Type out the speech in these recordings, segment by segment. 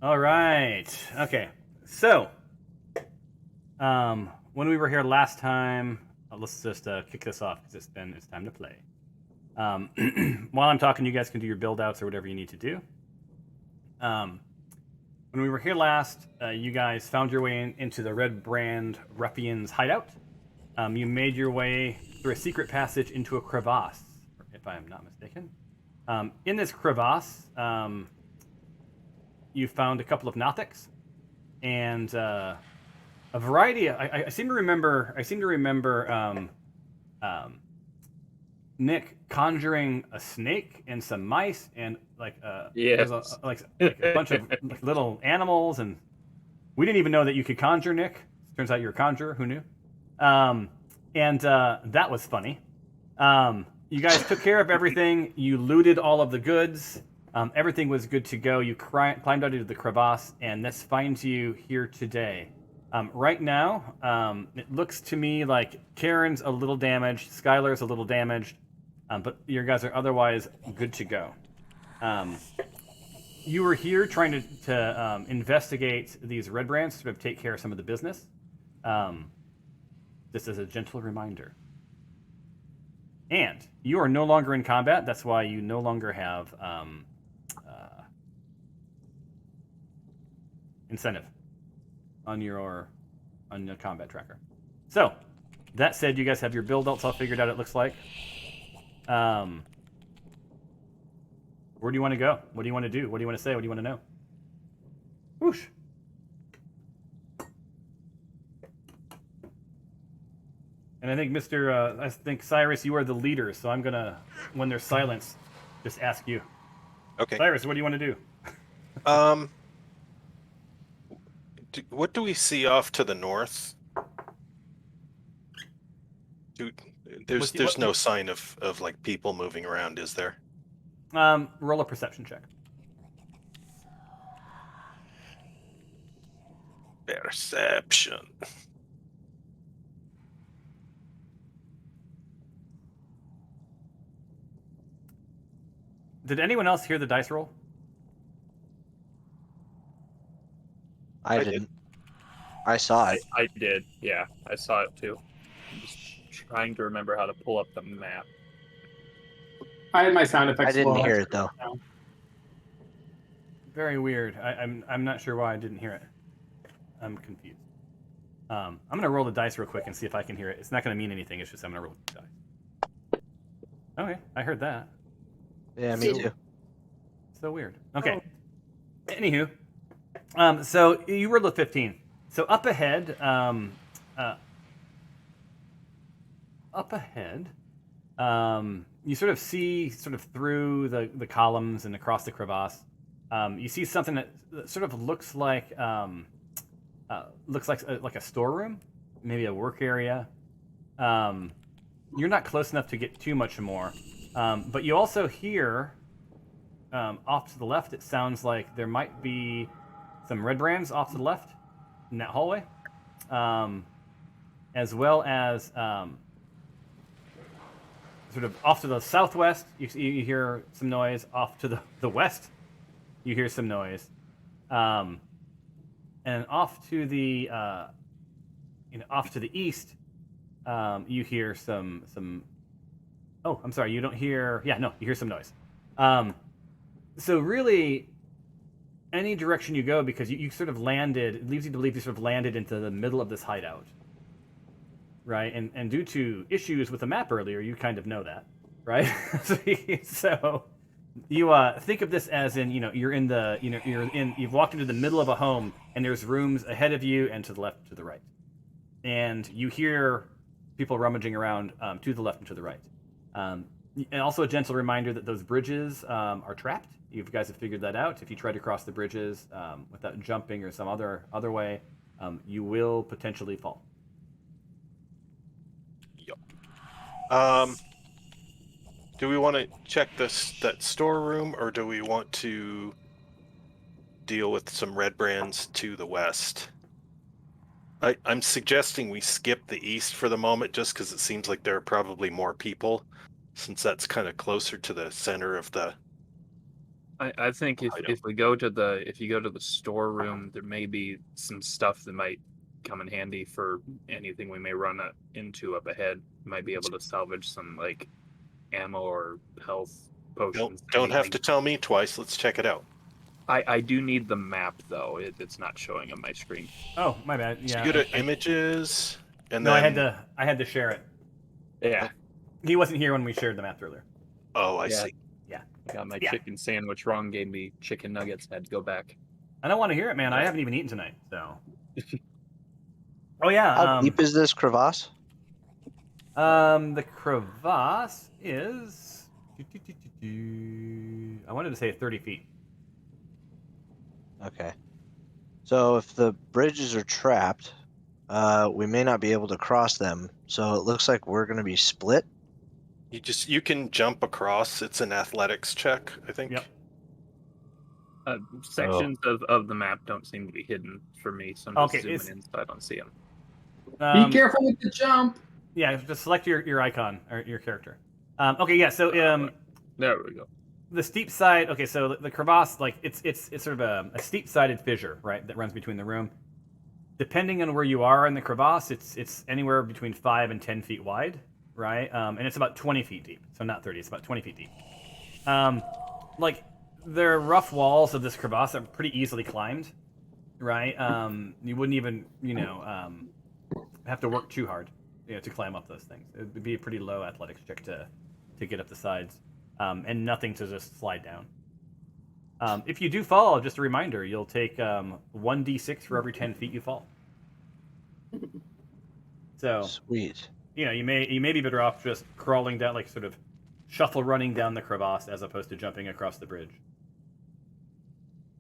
All right. Okay. So, when we were here last time, let's just kick this off because it's time to play. While I'm talking, you guys can do your build outs or whatever you need to do. When we were here last, you guys found your way into the Redbrand ruffians' hideout. You made your way through a secret passage into a crevasse, if I am not mistaken. In this crevasse, you found a couple of Nothics and a variety. I seem to remember. Nick conjuring a snake and some mice and like Yes. like a bunch of like, little animals, and we didn't even know that you could conjure, Nick. Turns out you're a conjurer. Who knew? And that was funny. You guys took care of everything. You looted all of the goods. Everything was good to go. You climbed out into the crevasse, and this finds you here today. Right now, it looks to me like Karen's a little damaged, Skylar's a little damaged, but your guys are otherwise good to go. You were here trying to investigate these Redbrands, sort of take care of some of the business. This is a gentle reminder. And you are no longer in combat. That's why you no longer have incentive on your combat tracker. So, that said, you guys have your build outs all figured out, it looks like. Where do you want to go? What do you want to do? What do you want to say? What do you want to know? Whoosh. And I think Cyrus, you are the leader, so I'm gonna, when there's silence, just ask you. Okay. Cyrus, what do you want to do? What do we see off to the north? There's no sign of like people moving around, is there? Roll a perception check. Perception. Did anyone else hear the dice roll? I didn't. I saw it. I did. Yeah, I saw it too. I'm just trying to remember how to pull up the map. I had my sound effects. I didn't hear it though. Very weird. I'm not sure why I didn't hear it. I'm confused. I'm gonna roll the dice real quick and see if I can hear it. It's not gonna mean anything. It's just I'm gonna roll the dice. Okay, I heard that. Yeah, me too. So weird. Okay. Anywho, so you rolled a 15. So up ahead, you sort of see through the columns and across the crevasse. You see something that sort of looks like a storeroom, maybe a work area. You're not close enough to get too much more, but you also hear off to the left. It sounds like there might be some Redbrands off to the left in that hallway, as well as sort of off to the southwest. You hear some noise. Off to the west, you hear some noise, and off to the east, you hear some. Oh, I'm sorry. You don't hear. Yeah, no, you hear some noise. So really, any direction you go, because you sort of landed, it leaves you to believe you sort of landed into the middle of this hideout, right? And due to issues with the map earlier, you kind of know that, right? So you think of this as in, you've walked into the middle of a home, and there's rooms ahead of you and to the left and to the right, and you hear people rummaging around to the left and to the right. And also a gentle reminder that those bridges are trapped. You guys have figured that out. If you try to cross the bridges without jumping or some other way, you will potentially fall. Yep. Do we want to check that storeroom, or do we want to deal with some Redbrands to the west? I'm suggesting we skip the east for the moment, just because it seems like there are probably more people, since that's kind of closer to the center of the I think if we go to the storeroom, there may be some stuff that might come in handy for anything we may run into up ahead. Might be able to salvage some like ammo or health potions. Don't have anything. to tell me twice. Let's check it out. I do need the map though. It's not showing on my screen. Oh, my bad. So Yeah. you go to images, and No, then I had to share it. Yeah, He wasn't here when we shared the map earlier. oh, I Yeah. see. I got my Yeah. chicken sandwich wrong. Gave me chicken nuggets. Had to go back. I don't want to hear it, man. I haven't even eaten tonight, so. Oh yeah. How deep is this crevasse? The crevasse is. I wanted to say 30 feet. Okay. So if the bridges are trapped, we may not be able to cross them. So it looks like we're going to be split. You can jump across. It's an athletics check, I think. Yep. Sections of the map don't seem to be hidden for me, so I'm just zooming in so I don't see them. Be careful with the jump. Yeah, just select your icon or your character. Okay, yeah. So There we go. the steep side. Okay, so the crevasse, like it's sort of a steep-sided fissure, right, that runs between the room. Depending on where you are in the crevasse, it's anywhere between 5 and 10 feet wide, right? And it's about 20 feet deep. So not 30. It's about 20 feet deep. Like the rough walls of this crevasse are pretty easily climbed, right? You wouldn't even have to work too hard, to climb up those things. It would be a pretty low athletics check to get up the sides, and nothing to just slide down. If you do fall, just a reminder, you'll take 1d6 for every 10 feet you fall. So Sweet. you may be better off just crawling down, like sort of shuffle running down the crevasse as opposed to jumping across the bridge.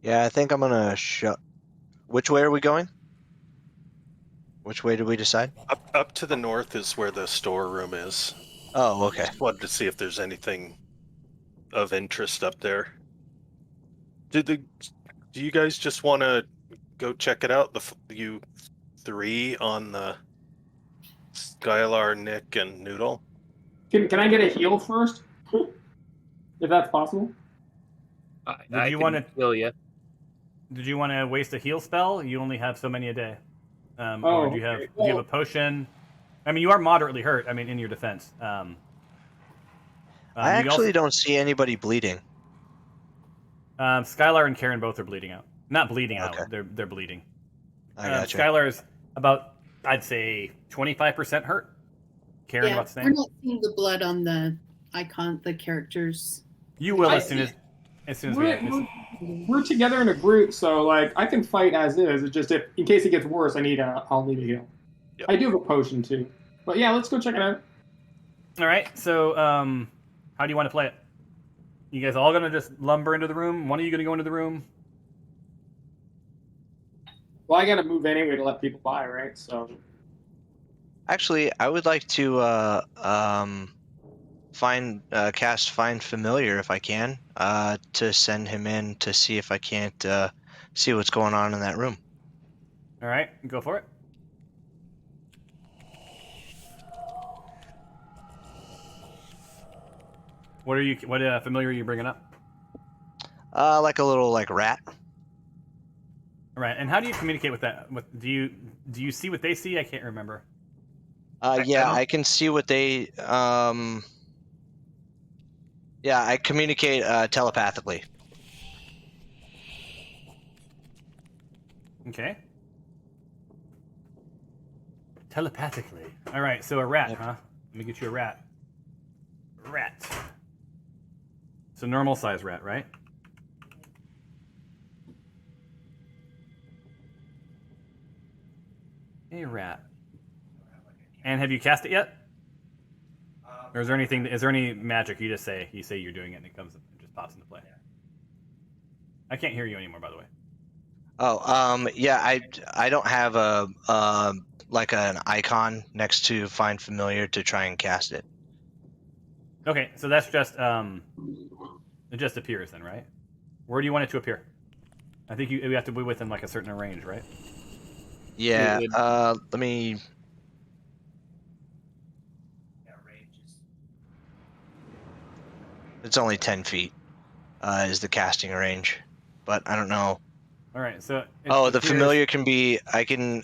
Yeah, I think I'm gonna Which way are we going? Which way did we decide? Up to the north is where the storeroom is. Oh, okay. Just wanted to see if there's anything of interest up there. Do you guys just want to go check it out? You three on the Skylar, Nick, and Noodle. Can I get a heal first? If that's possible. I you can wanna- heal you? Did you want to waste a heal spell? You only have so many a day. Or Oh, do you have okay. do you have a potion? I mean, you are moderately hurt. I mean, in your defense. I you actually don't see anybody bleeding. Skylar and Karen both are bleeding out. Not bleeding Okay. out. They're bleeding. I gotcha. Skylar's about, I'd say, 25% hurt. Karen, Yeah, what's the we're name? not seeing the blood on the icon, the characters. You will I as soon as we. We're together in a group, so like I can fight as is. It's just if in case it gets worse, I'll need a heal. Yep. I do have a potion too. But yeah, let's go check it out. All right. So, how do you want to play it? You guys all gonna just lumber into the room? One of you gonna go into the room? Well, I got to move anyway to let people by, right? So Actually, I would like to cast Find Familiar if I can, to send him in to see if I can't see what's going on in that room. All right, go for it. What familiar are you bringing up? Like a little rat. All right, and how do you communicate with that? Do you see what they see? I can't remember. Yeah, I can see what they. Yeah, I communicate telepathically. Okay. Telepathically. All right, so a rat, Yep. huh? Let me get you a rat. Rat. It's a normal size rat, right? A rat. And have you cast it yet? Or is there anything? Is there any magic? You say you're doing it, and it comes, it just pops into play. I can't hear you anymore, by the way. Oh, yeah, I don't have a like an icon next to Find Familiar to try and cast it. Okay, so that's just it just appears then, right? Where do you want it to appear? I think you have to be within like a certain range, right? Yeah, It let me. It's only 10 feet. is the casting range, but I don't know. All right. So it Oh, the appears- familiar can be. I can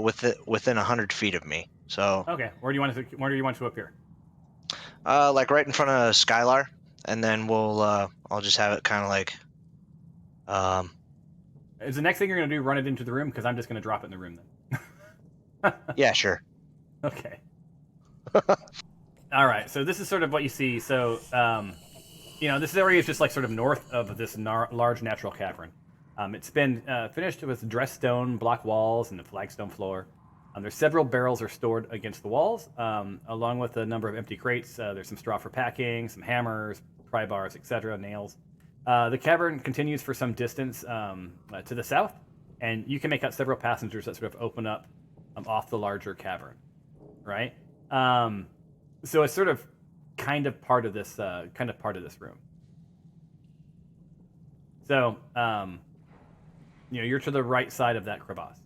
within 100 feet of me. So Okay. Where do you want to? Where do you want to appear? like right in front of Skylar, and then we'll I'll just have it kind of like Is the next thing you're going to do run it into the room? Because I'm just going to drop it in the room then. yeah, sure. Okay. All right. So this is sort of what you see. So, this area is just like sort of north of this large natural cavern. It's been finished with dressed stone block walls and a flagstone floor. There's several barrels are stored against the walls, along with a number of empty crates. There's some straw for packing, some hammers, pry bars, etc., nails. The cavern continues for some distance to the south, and you can make out several passengers that sort of open up off the larger cavern, right? So it's sort of kind of part of this room. So you're to the right side of that crevasse.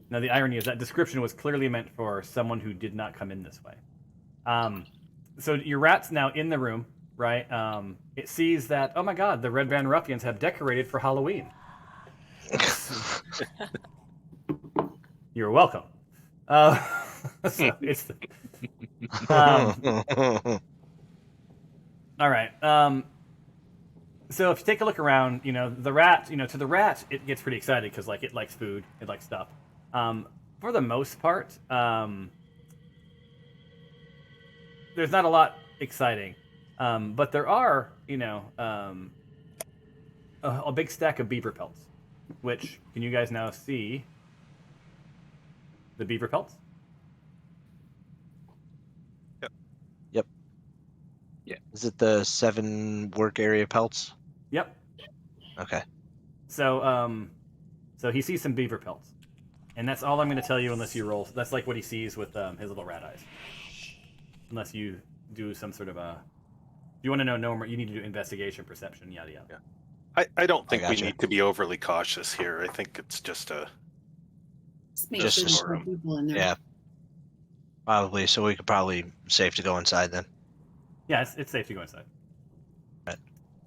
Now the irony is that description was clearly meant for someone who did not come in this way. So your rat's now in the room, right? It sees that, oh my god, the Redbrand ruffians have decorated for Halloween. You're welcome. So it's all right. So if you take a look around, the rat, to the rat, it gets pretty excited because like it likes food, it likes stuff. For the most part, there's not a lot exciting, but there are, a big stack of beaver pelts, which can you guys now see the beaver pelts? Yep. Yeah. Is it the 7 work area pelts? Yep. Okay. So he sees some beaver pelts, and that's all I'm going to tell you unless you roll. That's like what he sees with his little rat eyes. Unless you do some sort of a. You want to know no more. You need to do investigation, perception, yada yada. Yeah. I don't think we gotcha. need to be overly cautious here. I think it's just a. Just make Just sure a there's no storeroom. people in there. Yeah. Probably. So we could probably safe to go inside then. Yeah, it's safe to go inside. Right.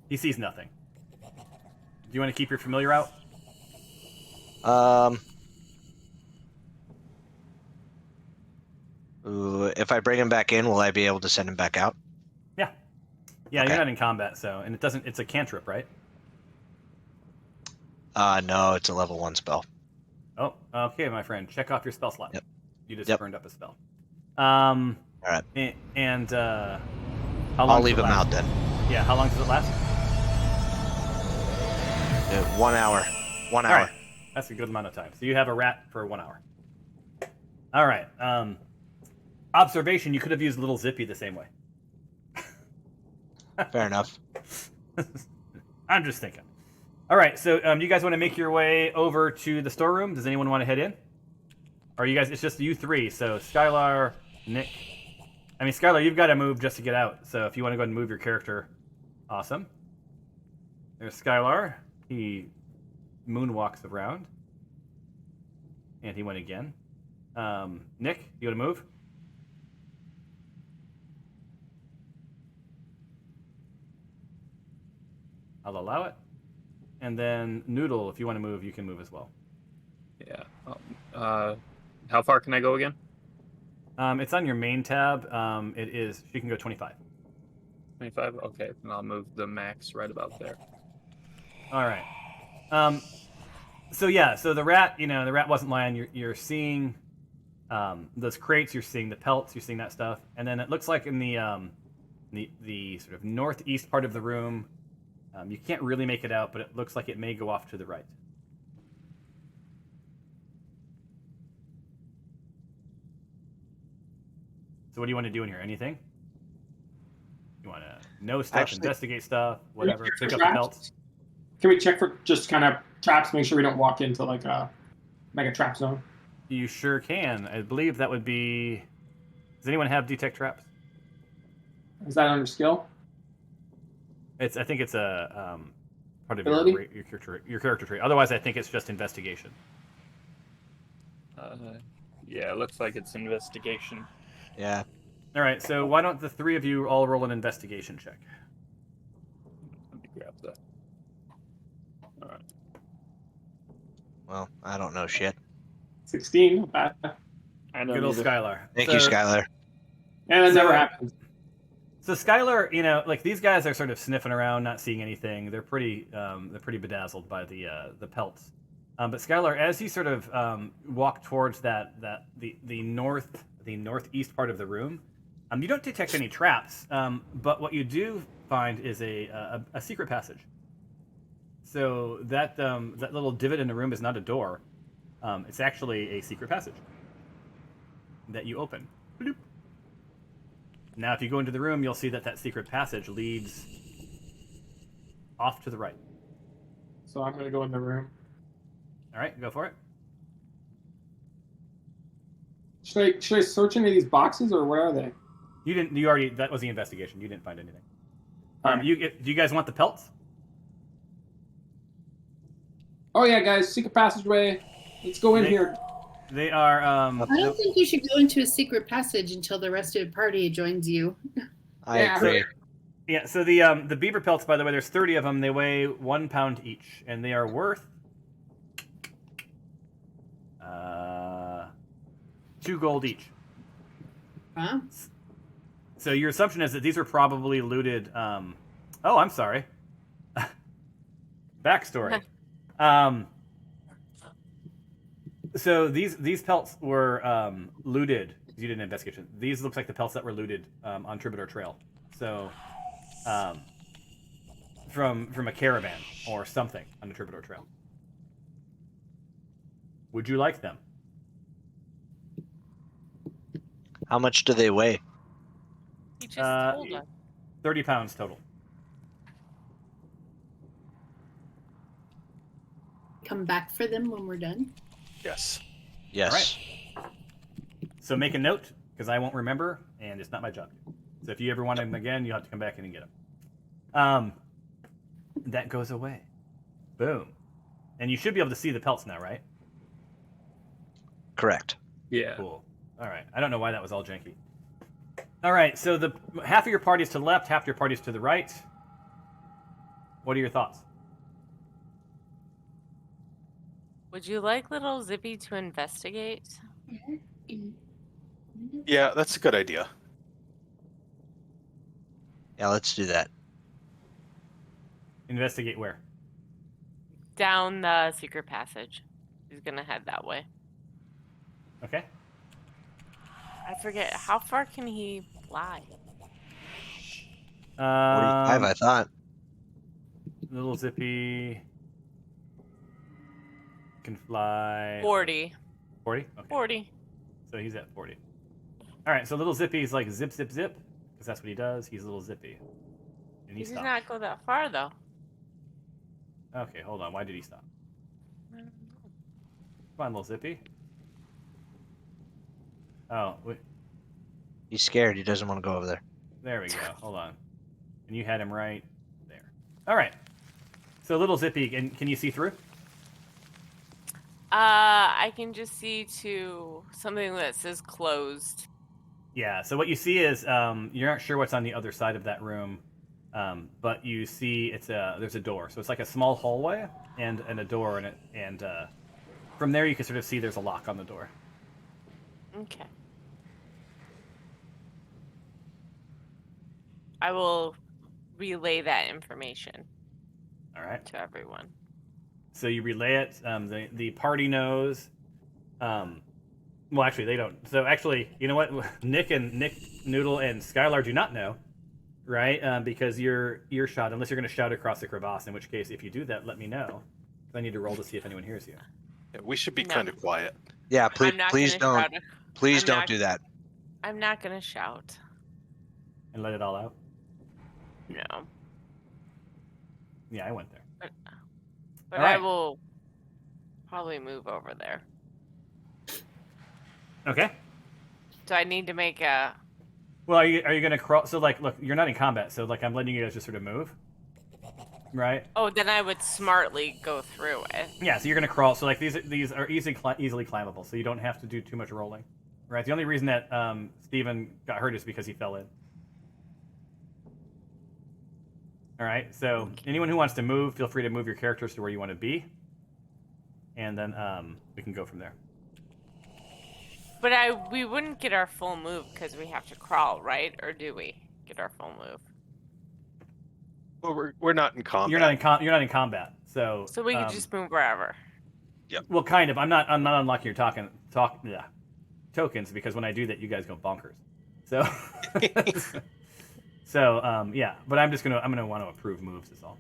He sees nothing. Do you want to keep your familiar out? If I bring him back in, will I be able to send him back out? Yeah. Yeah, Okay. you're not in combat, so and it doesn't. It's a cantrip, right? No, it's a level 1 spell. Oh, okay, my friend. Check off your spell slot. Yep. You just Yep. burned up a spell. All right. And how long? I'll does leave it him last? out then. Yeah. How long does it last? 1 hour. 1 All hour. right. That's a good amount of time. So you have a rat for 1 hour. All right. Observation: you could have used Little Zippy the same way. Fair enough. I'm just thinking. All right. So you guys want to make your way over to the storeroom? Does anyone want to head in? Or you guys? It's just you three. So Skylar, Nick. I mean, Skylar, you've got to move just to get out. So if you want to go ahead and move your character, awesome. There's Skylar. He moonwalks around. And he went again. Nick, you want to move? I'll allow it. And then Noodle, if you want to move, you can move as well. Yeah. How far can I go again? It's on your main tab. It is. You can go 25. 25? Okay, then I'll move the max right about there. All right. So yeah. So the rat. The rat wasn't lying. You're seeing those crates. You're seeing the pelts. You're seeing that stuff. And then it looks like in the sort of northeast part of the room, you can't really make it out, but it looks like it may go off to the right. So what do you want to do in here? Anything? You want to know stuff, Actually- investigate stuff, whatever, check pick for up the traps? pelts? Can we check for just kind of traps, make sure we don't walk into like a trap zone? You sure can. I believe that would be. Does anyone have detect traps? Is that under skill? I think it's a part of Ability? your character trait. Otherwise, I think it's just investigation. Yeah, it looks like it's investigation. Yeah. All right. So why don't the three of you all roll an investigation check? Well, I don't know shit. 16. Not bad. I Good old Skylar. Thank you, Skylar. And it So- never happens. So Skylar, you know, like these guys are sort of sniffing around, not seeing anything. They're pretty bedazzled by the pelts. But Skylar, as you sort of walk towards the northeast part of the room, you don't detect any traps. But what you do find is a secret passage. So that little divot in the room is not a door. It's actually a secret passage that you open. Bloop. Now, if you go into the room, you'll see that secret passage leads off to the right. So I'm gonna go in the room. All right, go for it. Should I search any of these boxes or where are they? You didn't. You already. That was the investigation. You didn't find anything. Alright. Do you guys want the pelts? Oh yeah, guys, secret passageway. Let's go in here. They are. I don't think you should go into a secret passage until the rest of the party joins you. I Yeah. agree. Yeah. So the beaver pelts, by the way, there's 30 of them. They weigh 1 pound each, and they are worth 2 gold each. Huh? So your assumption is that these were probably looted. Oh, I'm sorry. Backstory. So these pelts were looted. You did an investigation. These looks like the pelts that were looted on Troubadour Trail. So from a caravan or something on the Troubadour Trail. Would you like them? How much do they weigh? You just told us. 30 pounds total. Come back for them when we're done. Yes. Yes. So make a note, because I won't remember, and it's not my job. So if you ever want them again, you'll have to come back in and get them. That goes away. Boom. And you should be able to see the pelts now, right? Correct. Yeah. Cool. All right. I don't know why that was all janky. All right. So the half of your party is to the left, half of your party is to the right. What are your thoughts? Would you like little Zippy to investigate? Yeah, that's a good idea. Yeah, let's do that. Investigate where? Down the secret passage. He's gonna head that way. Okay. I forget, how far can he fly? 45, I thought. Little Zippy can fly 40. 40? Okay. 40. So he's at 40. All right, so little Zippy's like zip, zip, zip, because that's what he does. He's a little Zippy. And He he does stopped. not go that far, though. Okay, hold on. Why did he stop? I don't know. Come on, little Zippy. Oh, wait. He's scared. He doesn't want to go over there. There we go. Hold on. And you had him right there. All right. So little Zippy, can you see through? I can just see to something that says closed. Yeah. So what you see is you're not sure what's on the other side of that room, but you see there's a door. So it's like a small hallway and a door, and from there you can sort of see there's a lock on the door. Okay. I will relay that information All right. to everyone. So you relay it. The party knows. Well, actually, they don't. So actually, you know what? Nick, Noodle, and Skylar do not know, right? Because you're earshot, unless you're going to shout across the crevasse. In which case, if you do that, let me know. I need to roll to see if anyone hears you. Yeah, we should be No. kind of quiet. Yeah, please, I'm not please gonna don't. shout. Please I'm don't not- do that. I'm not gonna shout. And let it all out. No. Yeah, I went there. But All I right. will probably move over there. Okay. So I need to make a. Well, are you going to crawl? So like, look, you're not in combat, so like, I'm letting you guys just sort of move, right? Oh, then I would smartly go through it. Yeah. So you're going to crawl. So like, these are easily climbable, so you don't have to do too much rolling, right? The only reason that Steven got hurt is because he fell in. All right. So anyone who wants to move, feel free to move your characters to where you want to be. and then we can go from there. But we wouldn't get our full move because we have to crawl, right? Or do we get our full move? Well, we're not in combat. You're not in combat, so. So we could just move wherever. Well, kind of. I'm not unlocking your tokens because when I do that, you guys go bonkers. So. Yeah. But I'm gonna want to approve moves. Is all.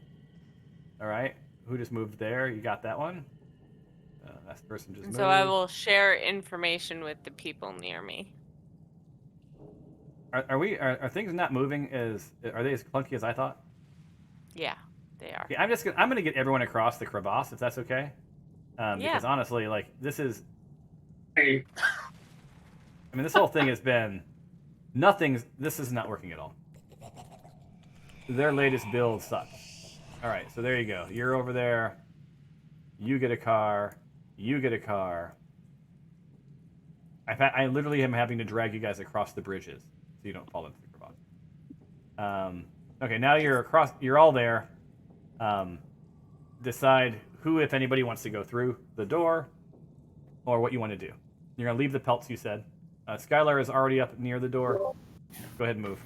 All right. Who just moved there? You got that one. That person just moved. So I will share information with the people near me. Are things not moving are they as clunky as I thought? Yeah, they are. Okay, I'm gonna get everyone across the crevasse if that's okay. Because honestly, like this is. Hey. I mean, this whole thing has been This is not working at all. Their latest build sucks. All right, so there you go. You're over there. You get a car. You get a car. I literally am having to drag you guys across the bridges so you don't fall into the crevasse. Okay, now you're across. You're all there. Decide who, if anybody, wants to go through the door, or what you want to do. You're gonna leave the pelts. You said. Skylar is already up near the door. Go ahead and move.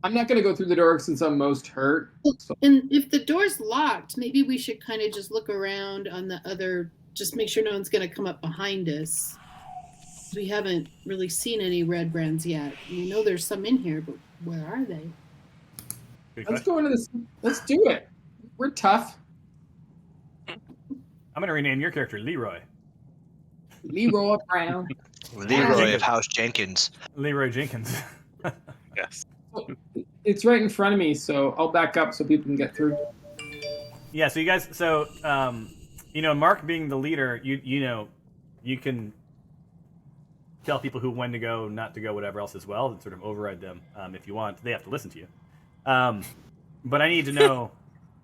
I'm not going to go through the door since I'm most hurt. So. And if the door's locked, maybe we should kind of just look around on the other, just make sure no one's going to come up behind us. We haven't really seen any Redbrands yet. We know there's some in here, but where are they? Let's go into this. Let's do it. We're tough. I'm going to rename your character Leroy. Leroy Brown. Leroy of House Jenkins. Leroy Jenkins. Yes. It's right in front of me, so I'll back up so people can get through. Yeah, so you guys, Mark being the leader, you can tell people when to go, not to go, whatever else as well, and sort of override them if you want. They have to listen to you. But I need to know,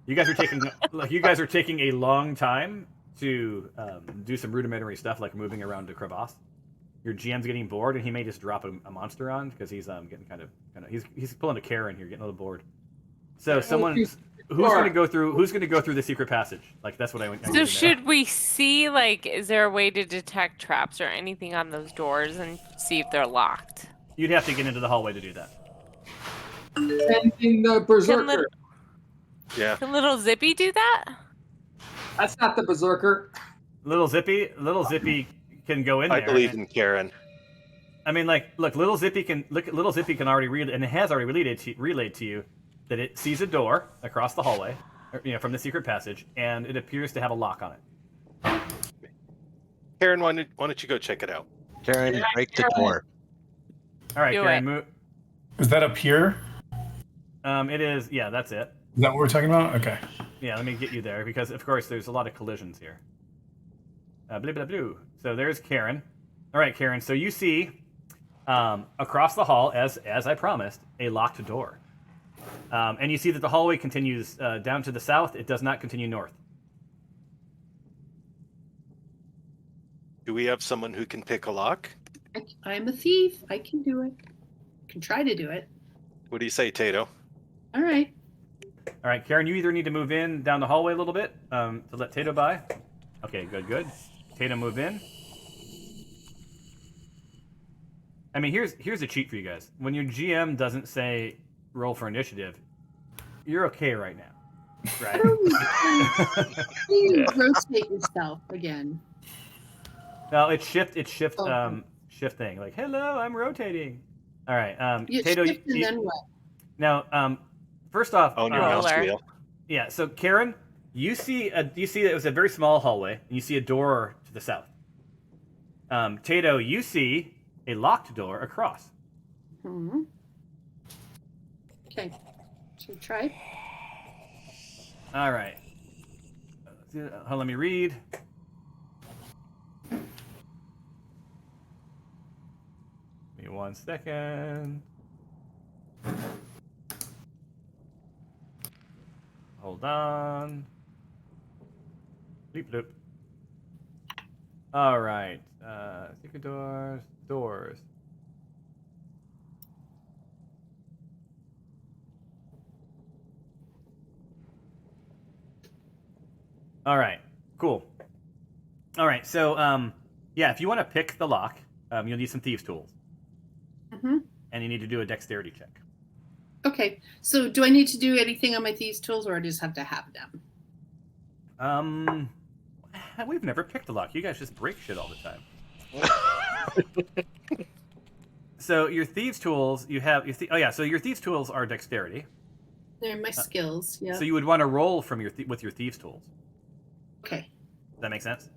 you guys are taking a long time to do some rudimentary stuff like moving around the crevasse. Your GM's getting bored, and he may just drop a monster on because he's getting kind of he's pulling a Karen here, getting a little bored. So who's going to go through the secret passage? Like that's what I want. So should we see is there a way to detect traps or anything on those doors and see if they're locked? You'd have to get into the hallway to do that. Sending the berserker. Can little Zippy do that? That's not the berserker. Little Zippy can go in there. I believe in Karen. I mean, look, Little Zippy can already read, and it has already relayed to you that it sees a door across the hallway, from the secret passage, and it appears to have a lock on it. Karen, why don't you go check it out? Karen, break the door. All right, Karen, move. Is that up here? It is. Yeah, that's it. Is that what we're talking about? Okay. Yeah, let me get you there because, of course, there's a lot of collisions here. Blah, blah, blah. So there's Karen. All right, Karen. So you see across the hall, as I promised, a locked door. And you see that the hallway continues down to the south. It does not continue north. Do we have someone who can pick a lock? I'm a thief. I can do it. I can try to do it. What do you say, Tato? All right. All right, Karen, you either need to move in down the hallway a little bit to let Tato by. Okay, good. Tato, move in. I mean, here's a cheat for you guys. When your GM doesn't say roll for initiative, you're okay right now, right? You rotate yourself again. No, it's shift thing. Like, hello, I'm rotating. All right, You Tato. shift and then what? Now, first off, On your mouse wheel. Yeah. So, Karen, you see that it was a very small hallway, and you see a door to the south. Tato, you see a locked door across. Hmm. Okay. Should we try? All right. Let me read. Give me 1 second. Hold on. Bleep bloop. All right. Secret doors. All right. Cool. All right. So yeah, if you want to pick the lock, you'll need some thieves' tools, Mm-hmm. and you need to do a dexterity check. Okay. So do I need to do anything on my thieves' tools, or I just have to have them? We've never picked a lock. You guys just break shit all the time. So your thieves' tools, you have so your thieves' tools are dexterity. They're my skills. Yeah. So you would want to roll from with your thieves' tools. Okay. Does that make sense?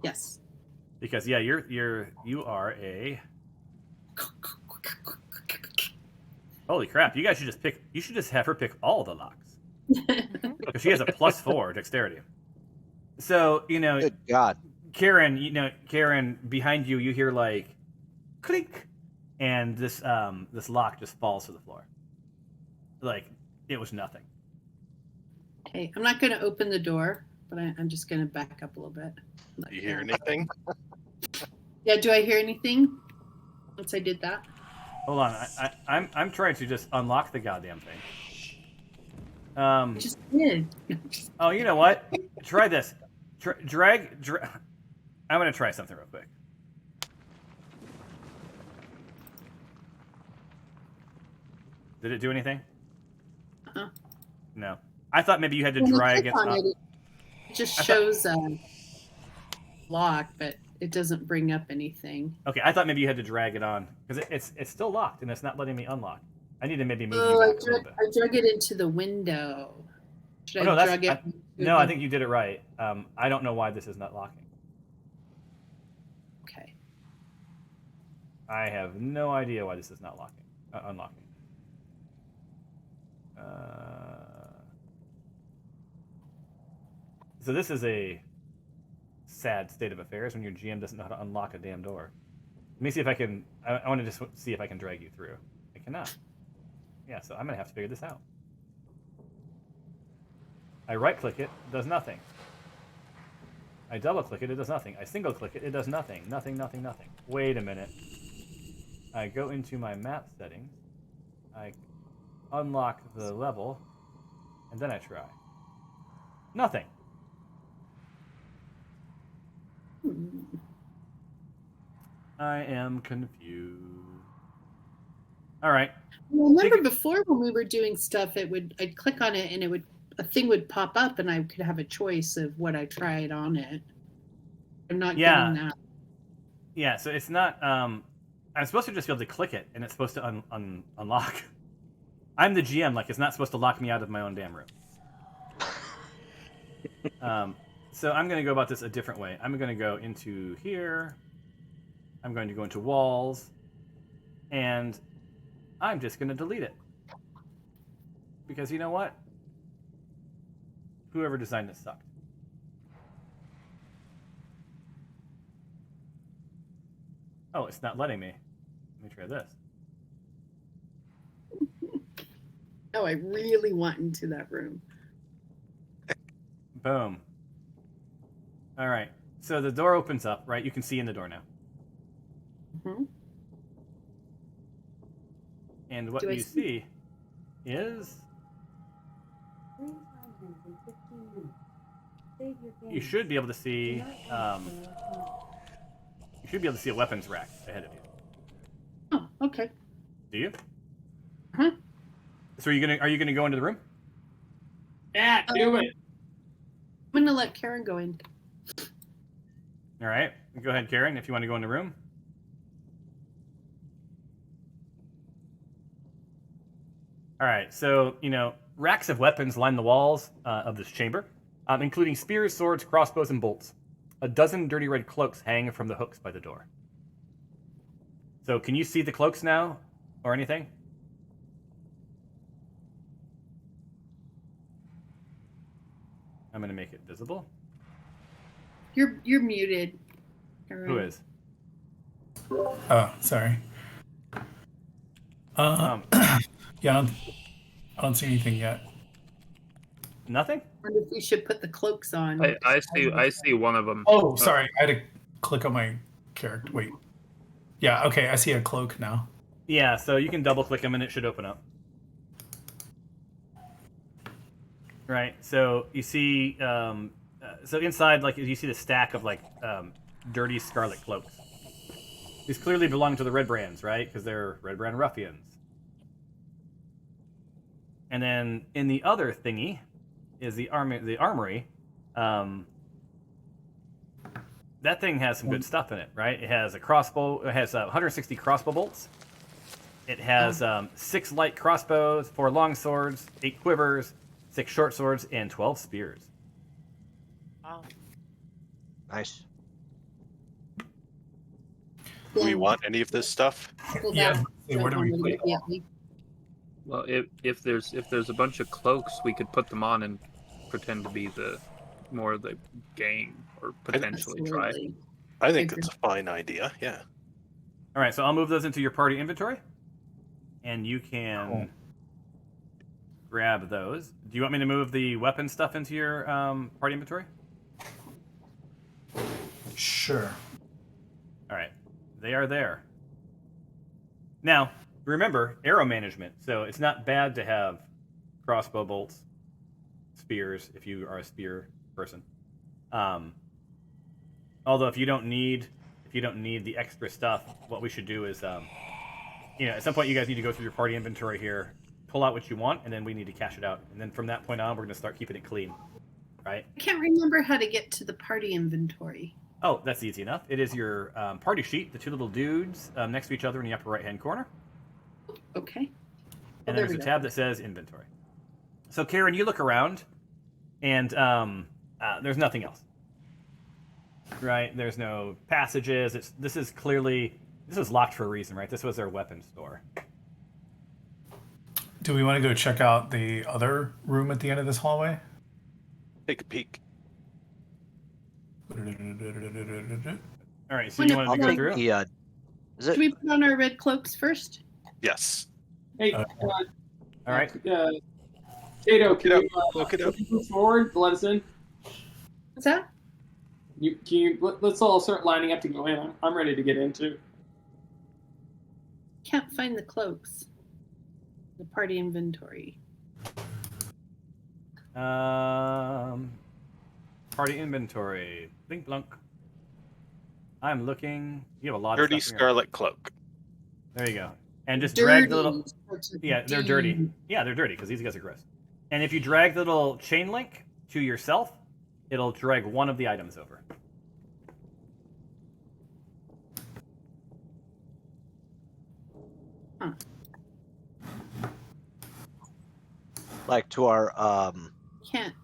Yes. Because yeah, you are a holy crap. You guys should just pick. You should just have her pick all the locks because she has a +4 dexterity. So Good God. Karen, behind you, you hear like clink, and this lock just falls to the floor. Like it was nothing. Okay. I'm not going to open the door, but I'm just going to back up a little bit. Do you hear anything? Yeah. Do I hear anything once I did that? Hold on, I'm trying to just unlock the goddamn thing. I just did. Oh, you know what? Try this. Drag. I'm gonna try something real quick. Did it do anything? Uh-huh. No. I thought maybe you had to When I drag click it on up. it just shows lock, but it doesn't bring up anything. Okay, I thought maybe you had to drag it on because it's still locked and it's not letting me unlock. I need to maybe move Oh, you I back a little bit. drug it into the window. Should Oh, no, I drag it? No, I think you did it right. I don't know why this is not locking. Okay. I have no idea why this is not unlocking. So this is a sad state of affairs when your GM doesn't know how to unlock a damn door. Let me see if I can. I want to just see if I can drag you through. I cannot. Yeah, so I'm gonna have to figure this out. I right-click it does nothing. I double-click it does nothing. I single-click it does nothing. Nothing. Wait a minute. I go into my map settings. I unlock the level, and then I try. Nothing. I am confused. All right. Well, remember before when we were doing stuff, I'd click on it and a thing would pop up and I could have a choice of what I tried on it. I'm not getting that. Yeah, so it's not. I'm supposed to just be able to click it, and it's supposed to unlock. I'm the GM, like it's not supposed to lock me out of my own damn room. So I'm going to go about this a different way. I'm going to go into here. I'm going to go into walls, and I'm just going to delete it. Because you know what? Whoever designed this sucked. Oh, it's not letting me. Let me try this. Oh, I really want into that room. Boom. All right. So the door opens up, right? You can see in the door now. Mm-hmm. And what you see is you should be able to see a weapons rack ahead of you. Oh, okay. Do you? Uh-huh. So are you gonna go into the room? Yeah, do it. I'm gonna let Karen go in. All right. Go ahead, Karen, if you want to go in the room. All right. So, racks of weapons line the walls of this chamber, including spears, swords, crossbows, and bolts. A dozen dirty red cloaks hang from the hooks by the door. So, can you see the cloaks now or anything? I'm going to make it visible. You're muted. Karen. Who is? Oh, sorry. Yeah, I don't see anything yet. Nothing? I wonder if we should put the cloaks on. I see one of them. Oh, sorry. I had to click on my character. Wait. Yeah, okay. I see a cloak now. Yeah, so you can double click them and it should open up. Right, so you see So inside, like you see the stack of like dirty scarlet cloaks. These clearly belong to the Redbrands, right? Because they're Redbrand ruffians. And then in the other thingy is the armory. That thing has some good stuff in it, right? It has a crossbow. It has 160 crossbow bolts. It has 6 light crossbows, 4 long swords, 8 quivers, 6 short swords, and 12 spears. Wow. Nice. Do we want any of this stuff? Well, Yeah. that's Hey, where do we put it? immediately. Well, if there's a bunch of cloaks, we could put them on and pretend to be more of the gang, or potentially try. Absolutely. I think agree. it's a fine idea. Yeah. All right, so I'll move those into your party inventory, and you can grab those. Do you want me to move the weapon stuff into your party inventory? Sure. All right, they are there. Now, remember, arrow management. So it's not bad to have crossbow bolts, spears, if you are a spear person. Although if you don't need the extra stuff, what we should do is, at some point you guys need to go through your party inventory here, pull out what you want, and then we need to cash it out. And then from that point on, we're going to start keeping it clean, right? I can't remember how to get to the party inventory. Oh, that's easy enough. It is your party sheet, the 2 little dudes next to each other in the upper right-hand corner. Okay. And there there's a we go. tab that says inventory. So, Karen, you look around, and there's nothing else. Right? There's no passages. This was locked for a reason, right? This was their weapon store. Do we want to go check out the other room at the end of this hallway? Take a peek. All right, so When you it- wanted to go through? Yeah. Is Should it? we put on our red cloaks first? Yes. Hey, All right. Kato, can you Look it up. move forward? Let us in. What's that? Let's all start lining up to go in. I'm ready to get in too. Can't find the cloaks. The party inventory. Party inventory. Blink blunk. I'm looking. You have a lot Dirty of stuff. in here. scarlet cloak. There you go. And just drag the little. Dirty. Starts with Yeah, they're D. dirty. Yeah, they're dirty because these guys are gross. And if you drag the little chain link to yourself, it'll drag one of the items over. Like to our Can't.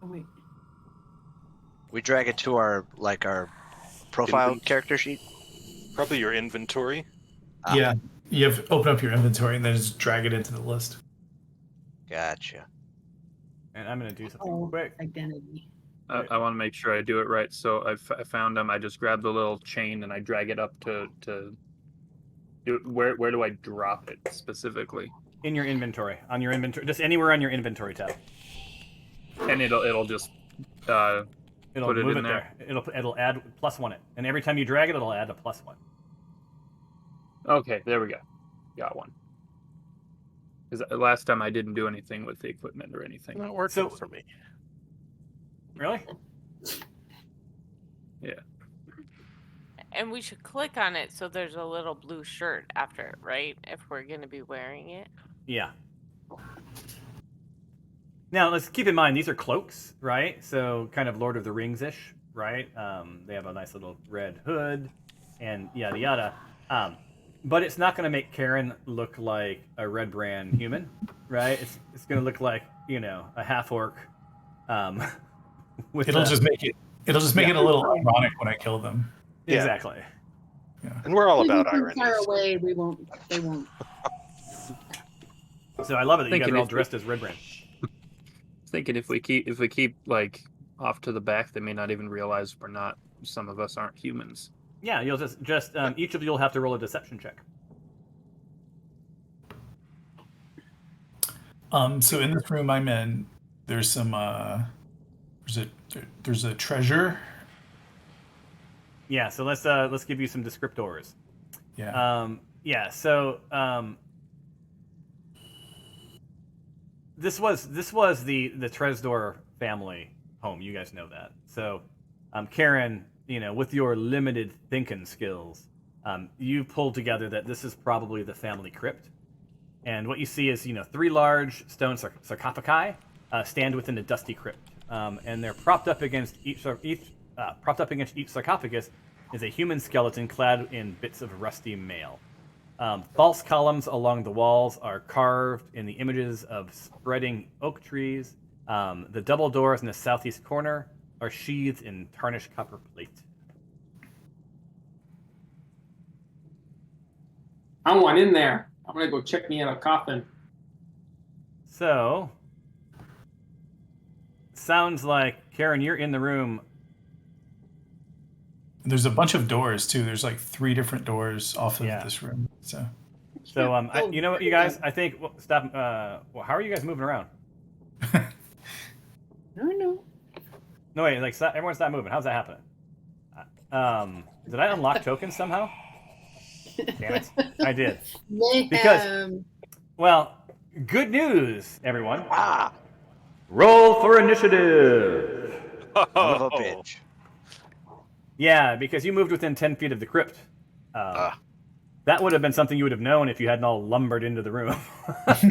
Oh, wait. we drag it to our profile Inven- character sheet. Probably your inventory. Yeah. You have to open up your inventory and then just drag it into the list. Gotcha. And I'm going to do something Oh, quick. identity. I want to make sure I do it right. So I found them. I just grab the little chain and I drag it up to where do I drop it specifically? In your inventory. On your inventory. Just anywhere on your inventory tab. And it'll just It'll Put it move in it there. there. It'll add +1 it. And every time you drag it, it'll add a +1. okay. There we go. Got one. Because last time I didn't do anything with the equipment or anything. Not working So- for me. Really? And we should click on it so there's a little blue shirt after it, right? If we're going to be wearing it. Yeah. Now, let's keep in mind, these are cloaks, right? So kind of Lord of the Rings-ish, right? They have a nice little red hood and yada yada. But it's not going to make Karen look like a Redbrand human, right? It's going to look like, a half-orc. It'll just make it it a little ironic when I kill them. Yeah. Exactly. And we're all If we about can irony. fire away, they won't. So I love it that you guys Thinking are all if- dressed as Redbrand. Thinking if we keep like off to the back, they may not even realize some of us aren't humans. Yeah, you'll just each of you will have to roll a deception check. So in this room I'm in, there's some there's a treasure. Yeah, so let's give you some descriptors. Yeah. So this was the Tresdor family home. You guys know that. So, Karen, with your limited thinking skills, you pulled together that this is probably the family crypt. And what you see is, 3 large stone sarcophagi stand within a dusty crypt, and they're propped up against each sarcophagus is a human skeleton clad in bits of rusty mail. False columns along the walls are carved in the images of spreading oak trees. The double doors in the southeast corner are sheathed in tarnished copper plate. I want in there. I'm gonna go check me in a coffin. So, sounds like, Karen, you're in the room. There's a bunch of doors too. There's like 3 different doors off of Yeah. this room. So You know what, you guys? I think stop. How are you guys moving around? I don't know. No wait, everyone stop moving. How's that happening? Did I unlock tokens somehow? Damn it, I did. Because- Well, good news, everyone. Ah, Roll for initiative. son of a bitch. Yeah, because you moved within 10 feet of the crypt. That would have been something you would have known if you hadn't all lumbered into the room. That's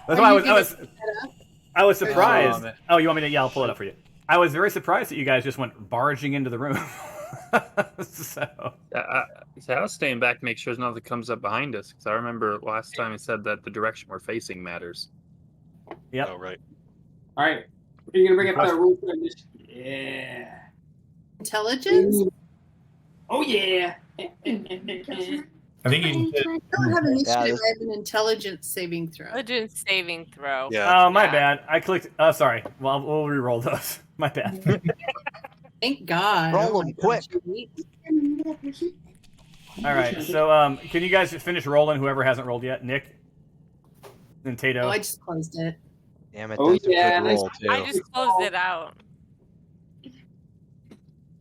why I was surprised. Oh, you want me to? Yeah, I'll pull it up for you. I was very surprised that you guys just went barging into the room. So I was staying back to make sure nothing comes up behind us, because I remember last time he said that the direction we're facing matters. Yep. Oh, right. All right. Are you gonna bring up the rule for initiative? Yeah. Intelligence? Oh yeah. I think you did. I don't have initiative. Yeah, I have an intelligence saving throw. Intelligence saving throw. Yeah. Oh, my Yeah. bad. I clicked. Oh, sorry. Well, we'll re-roll those. My bad. Thank God. Roll Oh my them quick. gosh. All right. So, can you guys finish rolling? Whoever hasn't rolled yet, Nick, then Tato. Oh, I just closed it. Damn it, Oh, that's yeah, a good nice. roll too. I just closed it out.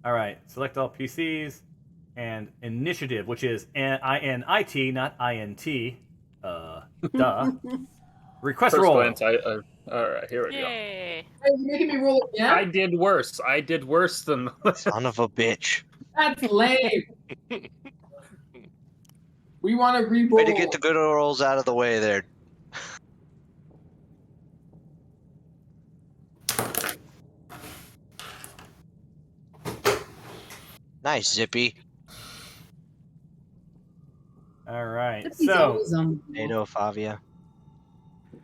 All right. Select all PCs and initiative, which is INIT, not INT. Duh. Request First roll. glance, all right, here we go. Yay. Hey, you making me roll again? I did worse. I did worse than. Son of a bitch. That's lame. We want to re-roll. Way to get the good rolls out of the way there. Nice, Zippy. All right. Zippy's So, always on the ball. NATO Favia.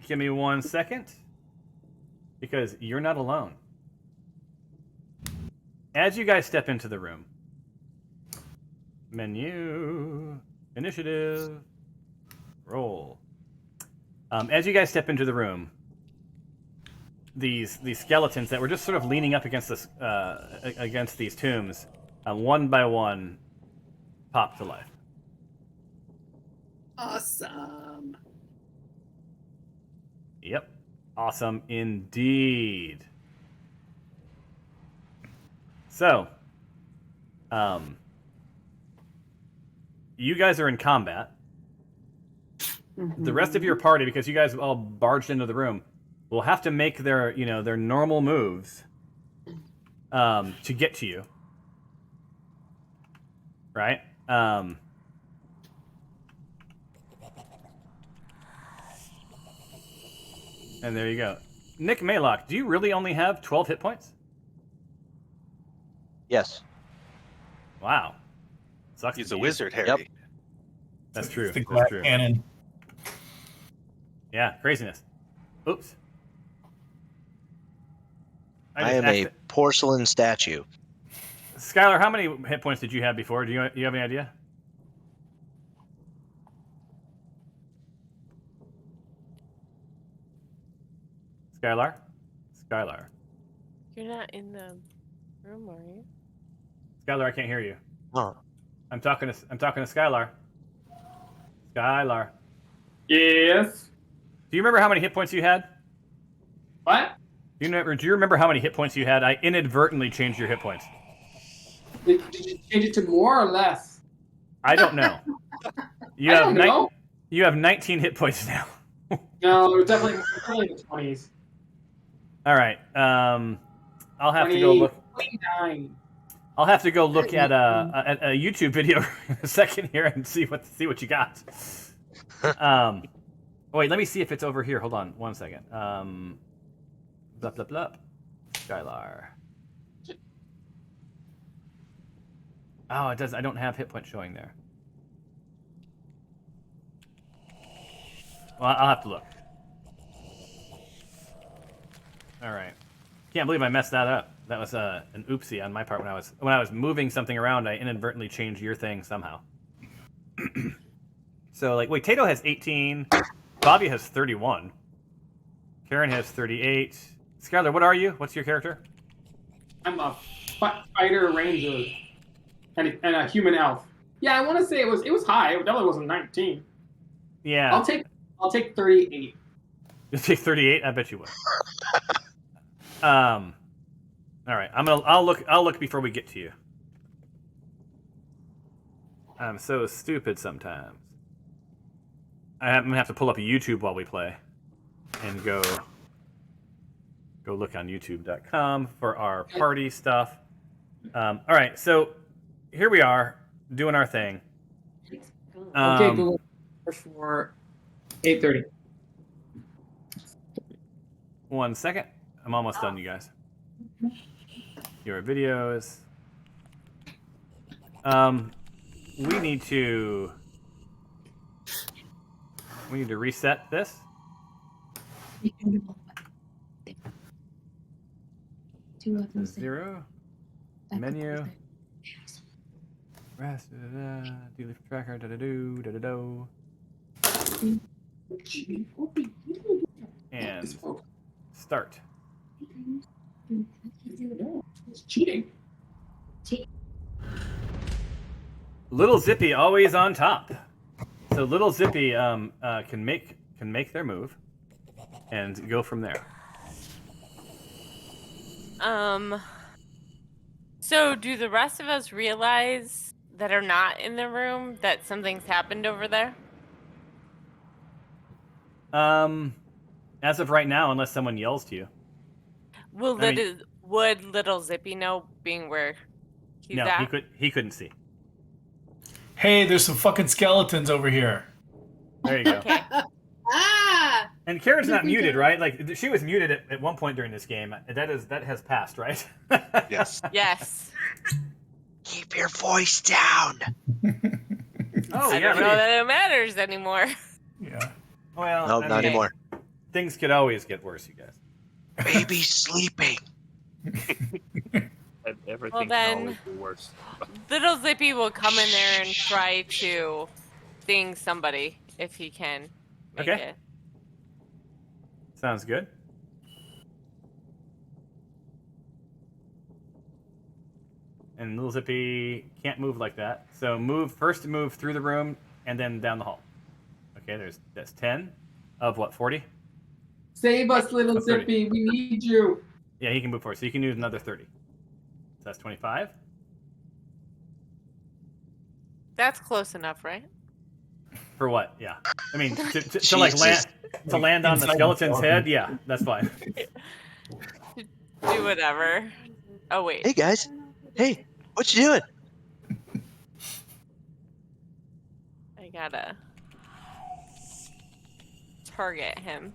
give me 1 second, because you're not alone. As you guys step into the room, menu, initiative, roll. As you guys step into the room, these skeletons that were just sort of leaning up against this against these tombs, one by one, pop to life. Awesome. Yep, awesome indeed. So, you guys are in combat. The rest of your party, because you guys all barged into the room, will have to make their normal moves to get to you. Right? And there you go. Nick Maylock, do you really only have 12 hit points? Yes. Wow. Sucks. He's to a be you. wizard, Harry. Yep. That's true. The That's glass true. cannon. Yeah, craziness. Oops. I am a porcelain statue. Skylar, how many hit points did you have before? Do you have any idea? Skylar? Skylar. You're not in the room, are you? Skylar, I can't hear you. Oh. I'm talking to Skylar. Skylar. Yes. Do you remember how many hit points you had? What? Do you remember how many hit points you had? I inadvertently changed your hit points. Did you change it to more or less? I don't know. You I have don't know. You have 19 hit points now. No, it was definitely in the 20s. All right. I'll have to go look. 29. I'll have to go look at a YouTube video in a second here and see what you got. Wait, let me see if it's over here. Hold on, 1 second. Blup blup blup. Skylar. Oh, it does. I don't have hit point showing there. Well, I'll have to look. All right. Can't believe I messed that up. That was an oopsie on my part when I was moving something around. I inadvertently changed your thing somehow. So like, wait, Tato has 18. Bobby has 31. Karen has 38. Skylar, what are you? What's your character? I'm a fighter ranger and a human elf. Yeah, I want to say it was high. It definitely wasn't 19. Yeah. I'll take 38. You'll take 38. I bet you would. All right. I'll look before we get to you. I'm so stupid sometimes. I'm gonna have to pull up a YouTube while we play, and go look on YouTube.com for our party stuff. All right. So here we are doing our thing. Okay, Google for 8:30. 1 second. I'm almost done, you guys. Your videos. We need to reset this. Zero. Menu. Rest. Delete tracker. Da-da-do. And start. It's cheating. Little Zippy always on top. So Little Zippy can make their move and go from there. So do the rest of us realize that are not in the room that something's happened over there? As of right now, unless someone yells to you. Would Little Zippy know, being where he's No, at? he couldn't see. Hey, there's some fucking skeletons over here. There you go. Okay. Ah! And Karen's not muted, right? Like she was muted at one point during this game. That has passed, right? Yes. Yes. Keep your voice down. Oh I yeah, don't know that it matters anymore. Yeah. Well, Nope, I not mean, anymore. Things could always get worse, you guys. Baby's sleeping. Everything Well, can then- always be worse. Little Zippy will come in there and try to sting somebody if he can make Okay. it. Sounds good. And Little Zippy can't move like that. So move through the room and then down the hall. Okay, that's 10 of what, 40? Save us, little 30. Zippy. We need you. Yeah, he can move forward. So you can use another 30. So that's 25. That's close enough, right? For what? Yeah. I mean, to like land on the skeleton's head. Yeah, that's fine. Do whatever. Oh wait. Hey guys. Hey, what you doing? I gotta target him.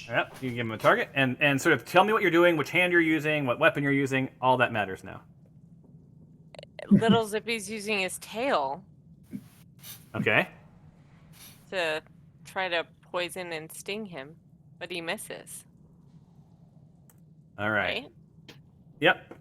Yep. You can give him a target and sort of tell me what you're doing, which hand you're using, what weapon you're using. All that matters now. Little Zippy's using his tail Okay. to try to poison and sting him, but he misses. All right. Right? Yep.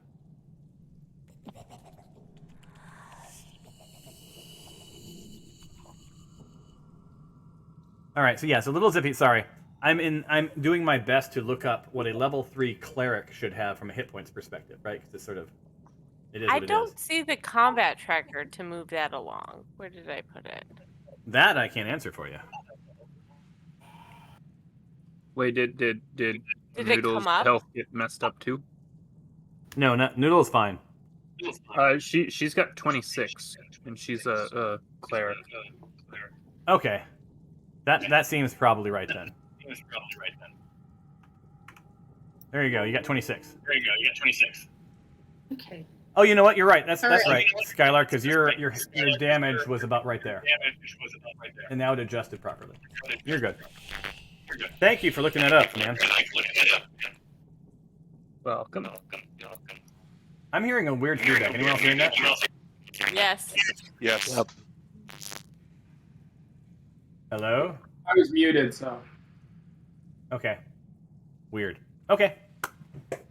All right. So yeah. So Little Zippy. Sorry. I'm doing my best to look up what a level 3 cleric should have from a hit points perspective, right? Because it's sort of it is I what it don't is. see the combat tracker to move that along. Where did I put it? That I can't answer for you. Wait, did it Noodle's come up? health get messed up too? No, Noodle's fine. She's got 26, and she's a cleric. Okay. That seems probably right then. There you go. You got 26. Okay. Oh, you know what? You're right. That's All right, right. Skylar, because your damage was about right there. And now it adjusted properly. You're good. Thank you for looking that up, man. Welcome. I'm hearing a weird feedback. Anyone else hearing that? Yes. Yes. Yep. Hello? I was muted, so. Okay. Weird. Okay.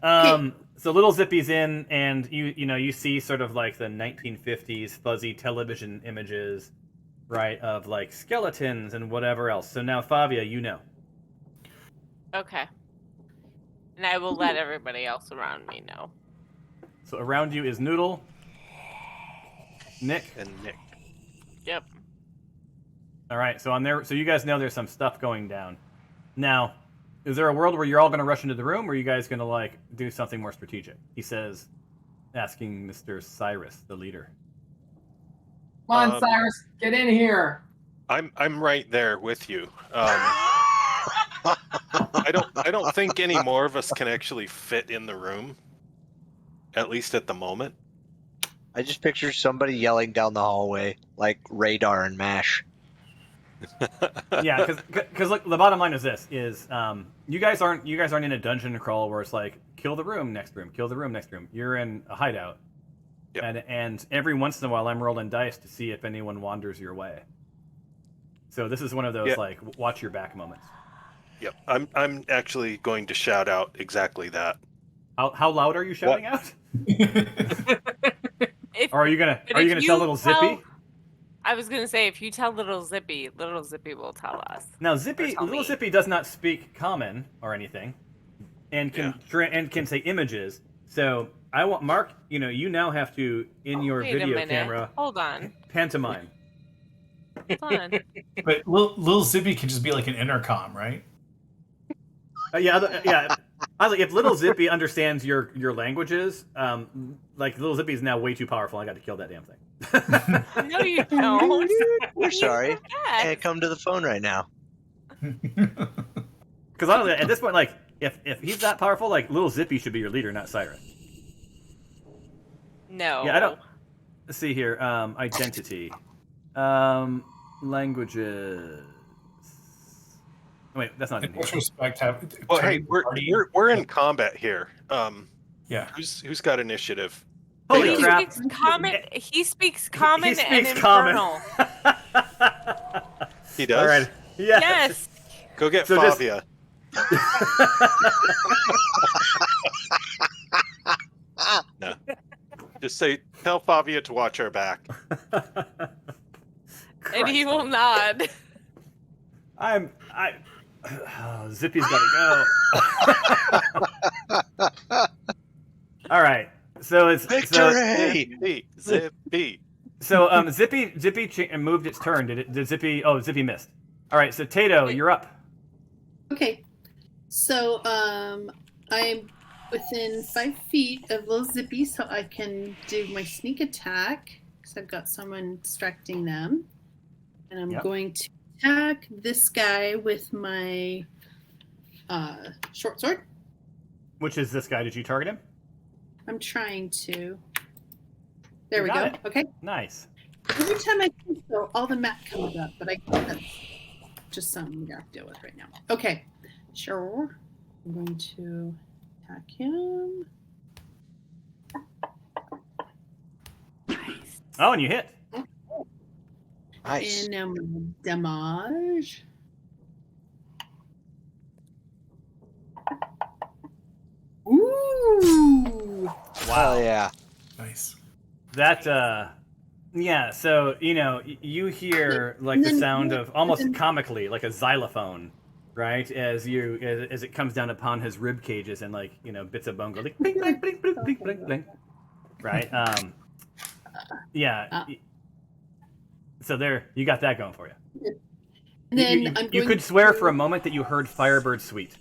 So little Zippy's in, and you see sort of like the 1950s fuzzy television images, right, of like skeletons and whatever else. So now, Favia, you know. Okay. And I will let everybody else around me know. So around you is Noodle, Nick, And Nick. Yep. All right, so you guys know there's some stuff going down. Now, is there a world where you're all going to rush into the room, or are you guys going to like do something more strategic? He says, asking Mr. Cyrus, the leader. Come on, Cyrus, get in here. I'm right there with you. I don't think any more of us can actually fit in the room, at least at the moment. I just picture somebody yelling down the hallway like Radar and MASH. Yeah, because look, the bottom line is this: you guys aren't in a dungeon crawl where it's like kill the room, next room, kill the room, next room. You're in a hideout, Yep. and every once in a while I'm rolling dice to see if anyone wanders your way. So this is one of those like watch your back moments. Yep. I'm actually going to shout out exactly that. How loud are you shouting out? If, Or are you gonna if tell little Zippy? I was gonna say, if you tell little Zippy will tell us. Now Or Zippy, tell little me. Zippy does not speak common or anything, and can say images. So I want Mark. You now have to in your Wait a video minute. camera Hold on. pantomime. Hold on. But little Zippy can just be like an intercom, right? Yeah. If little Zippy understands your languages, like little Zippy is now way too powerful. I got to kill that damn thing. No, you don't. We're sorry. Yes. Can't come to the phone right now. Because honestly, at this point, like if he's that powerful, like little Zippy should be your leader, not Cyrus. No. Yeah, I don't. Let's see here. Identity. Languages. Wait, that's not in In here. retrospect, Well, hey, we're in combat here. Yeah. Who's got initiative? Holy He crap! speaks common. He speaks common He speaks and common. infernal. He does. All right. Yes. Yes. Go get So just- Favia. No. Just tell Favia to watch our back. And he will not. Zippy's gotta go. All right. So it's Victory! Zippy. so Zippy moved its turn. Did Zippy? Oh, Zippy missed. All right. So Tato, you're up. Okay. So I'm within 5 feet of little Zippy, so I can do my sneak attack because I've got someone distracting them, and I'm going to attack this guy with my short sword. Which is this guy? Did you target him? I'm trying to. There You we got go. it. Okay. Nice. Every time I do so, all the map comes up, but that's just something we have to deal with right now. Okay. Sure. I'm going to attack him. Nice. Oh, and you hit. Nice. And now my damage. Ooh! Wow. Oh yeah. Nice. That yeah. So you hear like the sound of almost comically like a xylophone, right? As it comes down upon his rib cages and like bits of bone go like blink blink blink blink blink blink blink, right? Yeah. So there, you got that going for you. And then you I'm you going could swear to- for a moment that you heard Firebird Suite.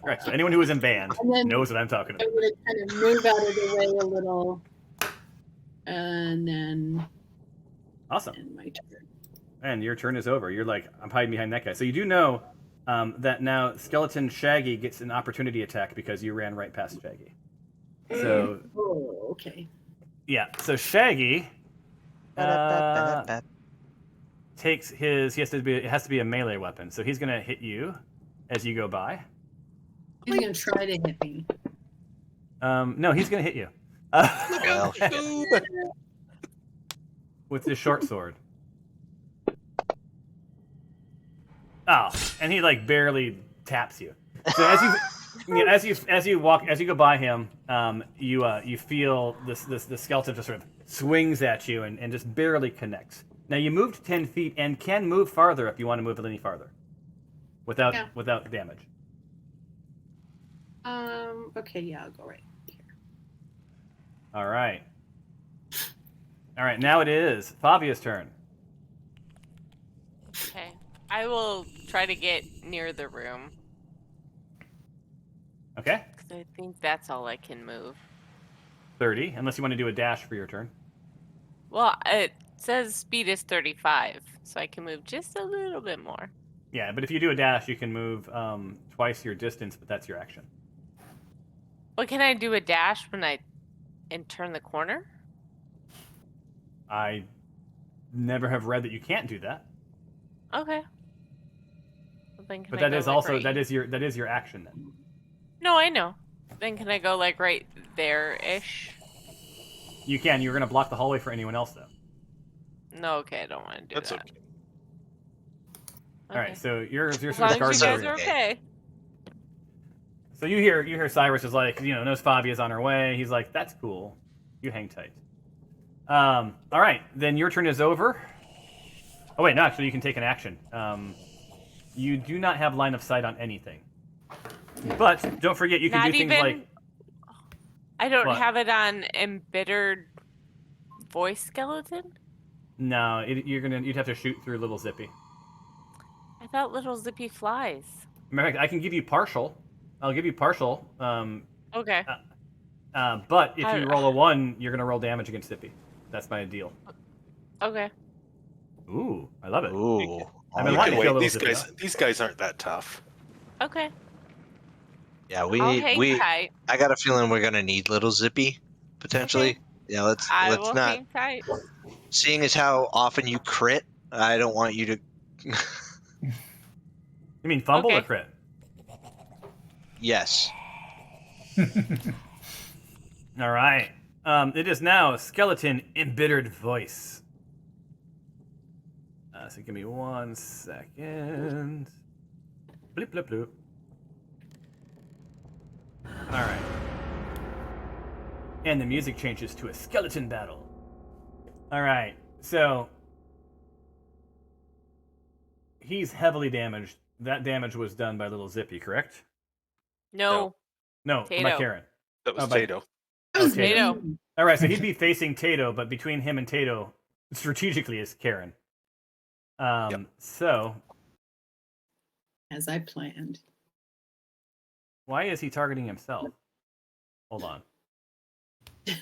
Right. So anyone who is in band And then- knows what I'm talking I'm about. going to kind of move out of the way a little. And then Awesome. end my turn. And your turn is over. You're like, I'm hiding behind that guy. So you do know that now Skeleton Shaggy gets an opportunity attack because you ran right past Shaggy. So Oh, okay. yeah, so Shaggy Ba-da-ba-ba-ba. takes his. It has to be a melee weapon, so he's gonna hit you as you go by. He's gonna try to hit me. No, he's gonna hit you Well, shit. with his short sword. Oh, and he like barely taps you. So as you go by him, you feel the skeleton just sort of swings at you and just barely connects. Now you moved 10 feet and can move farther if you want to move it any farther, without damage. Okay, yeah, I'll go right here. All right. Now it is Fabia's turn. Okay. I will try to get near the room. Okay. Because I think that's all I can move. 30, unless you want to do a dash for your turn. Well, it says speed is 35, so I can move just a little bit more. Yeah, but if you do a dash, you can move twice your distance, but that's your action. But can I do a dash and turn the corner? I never have read that you can't do that. Okay. Well, then can But I that go, is like, also right... that is your action then. No, I know. Then can I go like right there-ish? You can. You're gonna block the hallway for anyone else though. No, okay, I don't want to do That's that. okay. All right, so you're As sort long of as you guarding guys the are okay. So you hear Cyrus is like, knows Fabia's on her way. He's like, that's cool. You hang tight. All right, then your turn is over. Oh wait, no, actually you can take an action. You do not have line of sight on anything. But don't forget you can Not do things even... like... I don't What? have it on embittered voice skeleton? No, you'd have to shoot through Little Zippy. I thought little zippy flies. Matter of fact, I can give you partial. I'll give you partial. Okay. But if you roll a 1, you're going to roll damage against Zippy. That's my deal. Okay. Ooh, I love it. Ooh. I've been You wanting can to kill wait. Little Zippy. These guys aren't that tough. Okay. Yeah, I'll hang tight. I got a feeling we're gonna need little Zippy potentially. Okay. Yeah, let's I will not. hang tight. Seeing as how often you crit, I don't want you to. You mean fumble or Okay. crit? Yes. All right. It is now Skeleton Embittered Voice. So give me 1 second. Bloop, bloop, bloop. All right. And the music changes to a skeleton battle. All right. So he's heavily damaged. That damage was done by Little Zippy, correct? No. No, by Tato. Karen. That was by- Tato. That was Okay. Tato. mean. All right, so he'd be facing Tato, but between him and Tato, strategically, is Karen. So As I planned. why is he targeting himself? Hold on. Do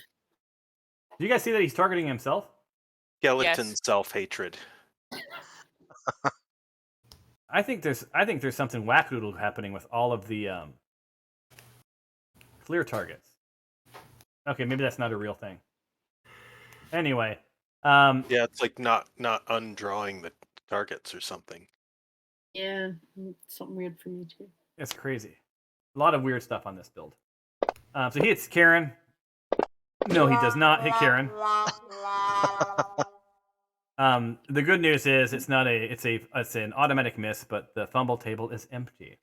you guys see that he's targeting himself? Skeleton Yes. self-hatred. I think there's something wackadoodle happening with all of the clear targets. Okay, maybe that's not a real thing. Anyway, Yeah, it's like not undrawing the targets or something. Yeah, something weird for me too. it's crazy. A lot of weird stuff on this build. So he hits Karen. No, he does not hit Karen. The good news is it's an automatic miss, but the fumble table is empty.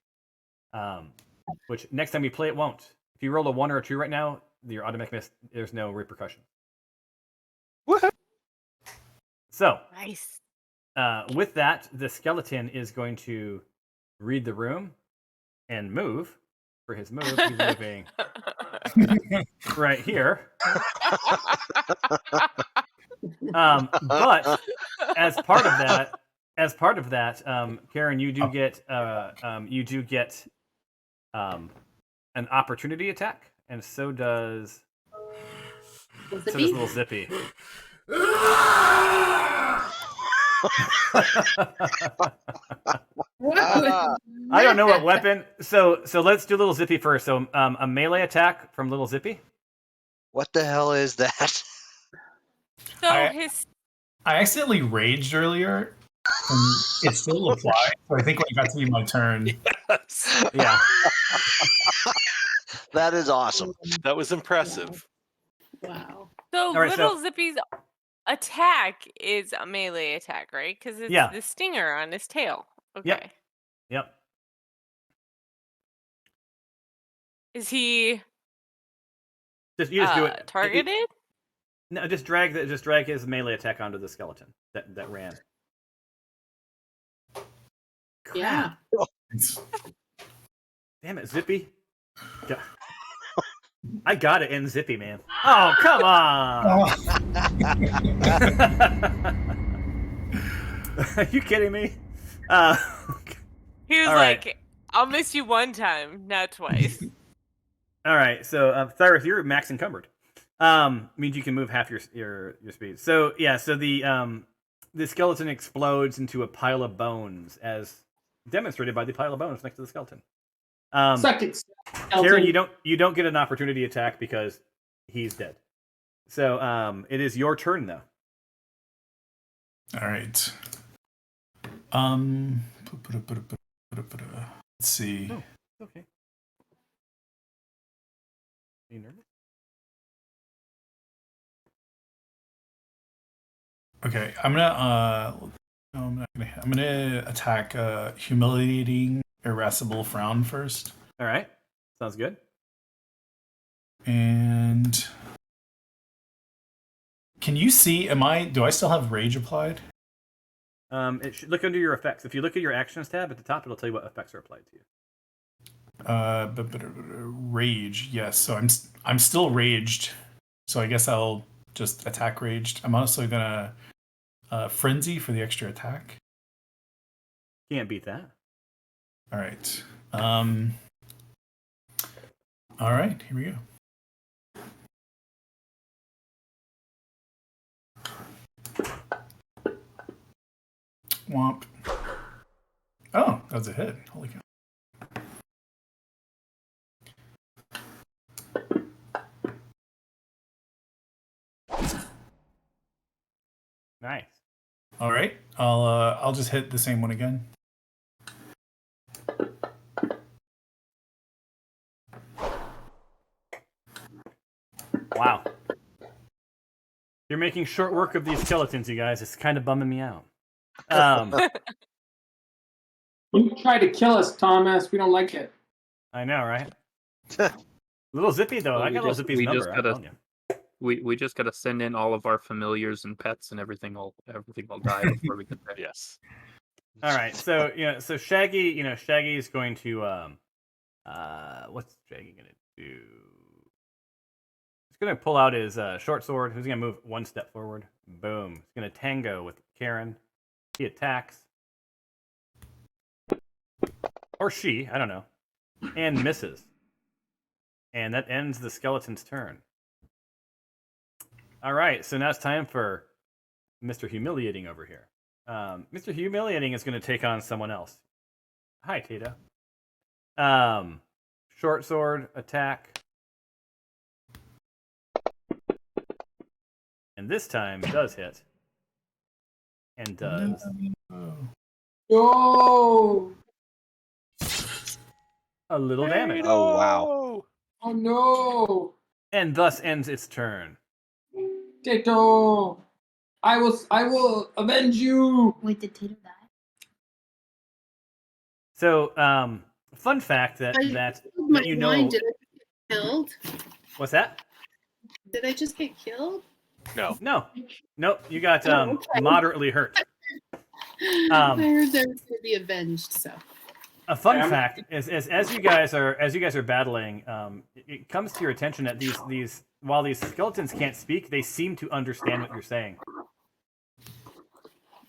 Which next time you play it won't. If you roll a 1 or a 2 right now, your automatic miss, there's no repercussion. Woohoo! So Nice. with that, the skeleton is going to read the room and move. For his move, he's moving right here. But as part of that, Karen, you do get an opportunity attack, and so does Little Zippy. What? Ah. I don't know what weapon. So let's do Little Zippy first. So a melee attack from Little Zippy. What the hell is that? So I accidentally raged earlier, and it still applied. So I think when it got to be my turn, Yes. Yeah. That is awesome. That was impressive. Wow. So right, so- Little Zippy's attack is a melee attack, right? Because it's Yeah. the stinger on his tail. Okay. Yep. Yep. Is he You just do it. targeted? No, just drag his melee attack onto the skeleton that ran. Yeah. Damn it, Zippy. I got it in Zippy, man. Oh, come on! Are you kidding me? He was all like, right. I'll miss you one time, not twice. All right, so Cyrus, you're max encumbered. Means you can move half your speed. So yeah, so the skeleton explodes into a pile of bones, as demonstrated by the pile of bones next to the skeleton. Suck it, Karen, skeleton. you don't get an opportunity attack because he's dead. So it is your turn though. all right. Let's see. No, okay. Are you nervous? Okay, I'm gonna attack humiliating irascible frown first, All right, sounds good. and can you see? Do I still have rage applied? It should look under your effects. If you look at your actions tab at the top, it'll tell you what effects are applied to you. Rage, yes. So I'm still raged. So I guess I'll just attack raged. I'm also gonna frenzy for the extra attack. Can't beat that. All right. All right. Here we go. Womp. Oh, that was a hit. Holy cow. Nice. All right. I'll just hit the same one again. Wow. You're making short work of these skeletons, you guys. It's kind of bumming me out. You try to kill us, Thomas. We don't like it. I know, right? Little Zippy though. Well, I got Little Zippy's number. I'm telling you. We just gotta send in all of our familiars and pets, and everything will die before we get there. Yes. All right. So so Shaggy, Shaggy's going to what's Shaggy gonna do? He's gonna pull out his short sword. He's gonna move one step forward. Boom. He's gonna tango with Karen. He attacks. Or she, I don't know. And misses. And that ends the skeleton's turn. All right, so now it's time for Mr. Humiliating over here. Mr. Humiliating is going to take on someone else. Hi, Tato. Short sword attack. And this time does hit. And does No. a little damage. Oh, wow. Oh no. And thus ends its turn. Tato. I will avenge you. Wait, did Tato die? So, fun fact that My you line, know. did I get killed? What's that? Did I just get killed? No. No. Nope. You got okay. moderately hurt. I heard there was going to be avenged, so. A fun fact is as you guys are battling, it comes to your attention that these while these skeletons can't speak, they seem to understand what you're saying.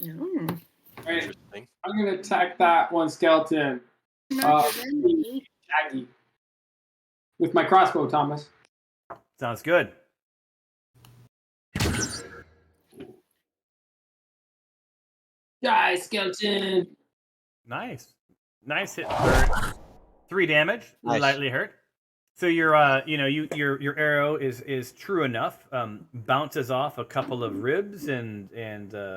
Mm. Right. Interesting. I'm gonna attack that one skeleton. Not avenge me. Shaggy. With my crossbow, Thomas. Sounds good. Die, skeleton. Nice hit for 3 damage, Nice. lightly hurt. So your your arrow is true enough. Bounces off a couple of ribs and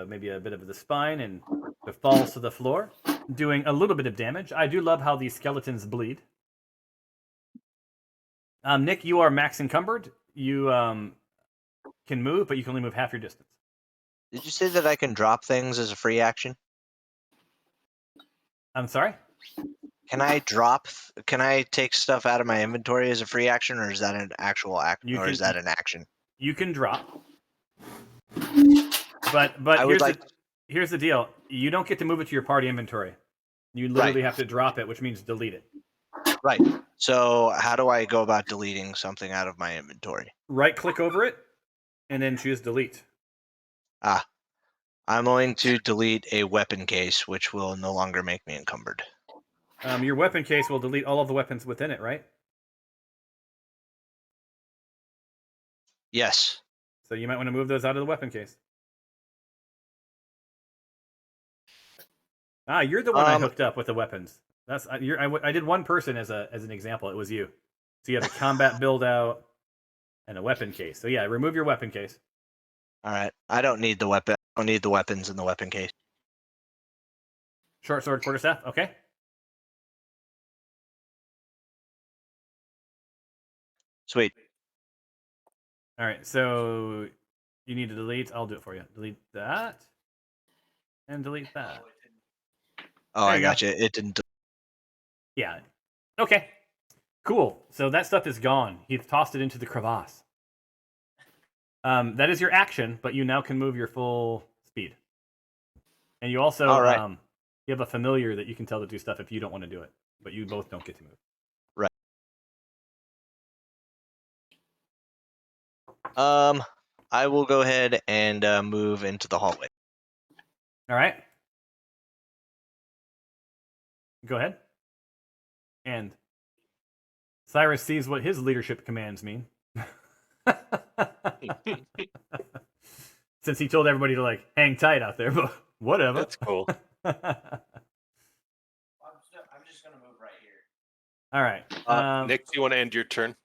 maybe a bit of the spine, and it falls to the floor, doing a little bit of damage. I do love how these skeletons bleed. Nick, you are max encumbered. You can move, but you can only move half your distance. Did you say that I can drop things as a free action? I'm sorry? Can I take stuff out of my inventory as a free action, or is that an actual action, is that an action? You can drop. But here's the deal. You don't get to move it to your party inventory. You literally have to drop it, which means delete it. Right. So how do I go about deleting something out of my inventory? Right-click over it, and then choose delete. I'm going to delete a weapon case, which will no longer make me encumbered. Your weapon case will delete all of the weapons within it, right? Yes. So you might want to move those out of the weapon case. You're the one I hooked up with the weapons. I did one person as an example. It was you. So you have a combat build out and a weapon case. So yeah, remove your weapon case. All right. I don't need the weapon. I don't need the weapons in the weapon case. Short sword, quarterstaff. Okay. Sweet. All right. So you need to delete. I'll do it for you. Delete that. And delete that. Oh, There I you got you. It didn't. Yeah. Okay. Cool. So that stuff is gone. He's tossed it into the crevasse. That is your action, but you now can move your full speed. And you also you have a familiar that you can tell to do stuff if you don't want to do it, but you both don't get to move. Right. I will go ahead and move into the hallway. All right. Go ahead. And Cyrus sees what his leadership commands mean. Since he told everybody to like hang tight out there, but whatever. That's cool. I'm just gonna move right here. All right. Nick, do you want to end your turn?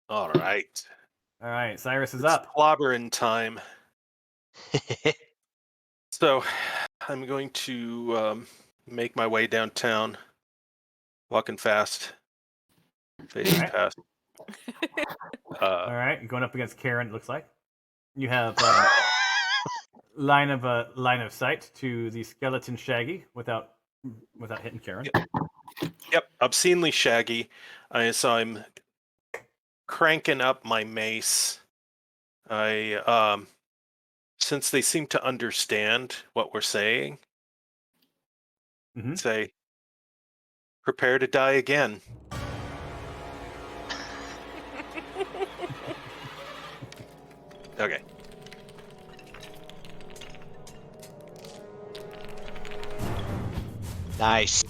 All right. All right. Cyrus is up. Clobbering time. So I'm going to make my way downtown, walking fast, facing past. All right, going up against Karen. It looks like you have line of sight to the skeleton Shaggy without hitting Karen. Yep, obscenely shaggy. So I'm cranking up my mace. Since they seem to understand what we're saying, say, prepare to die again. Okay. Nice.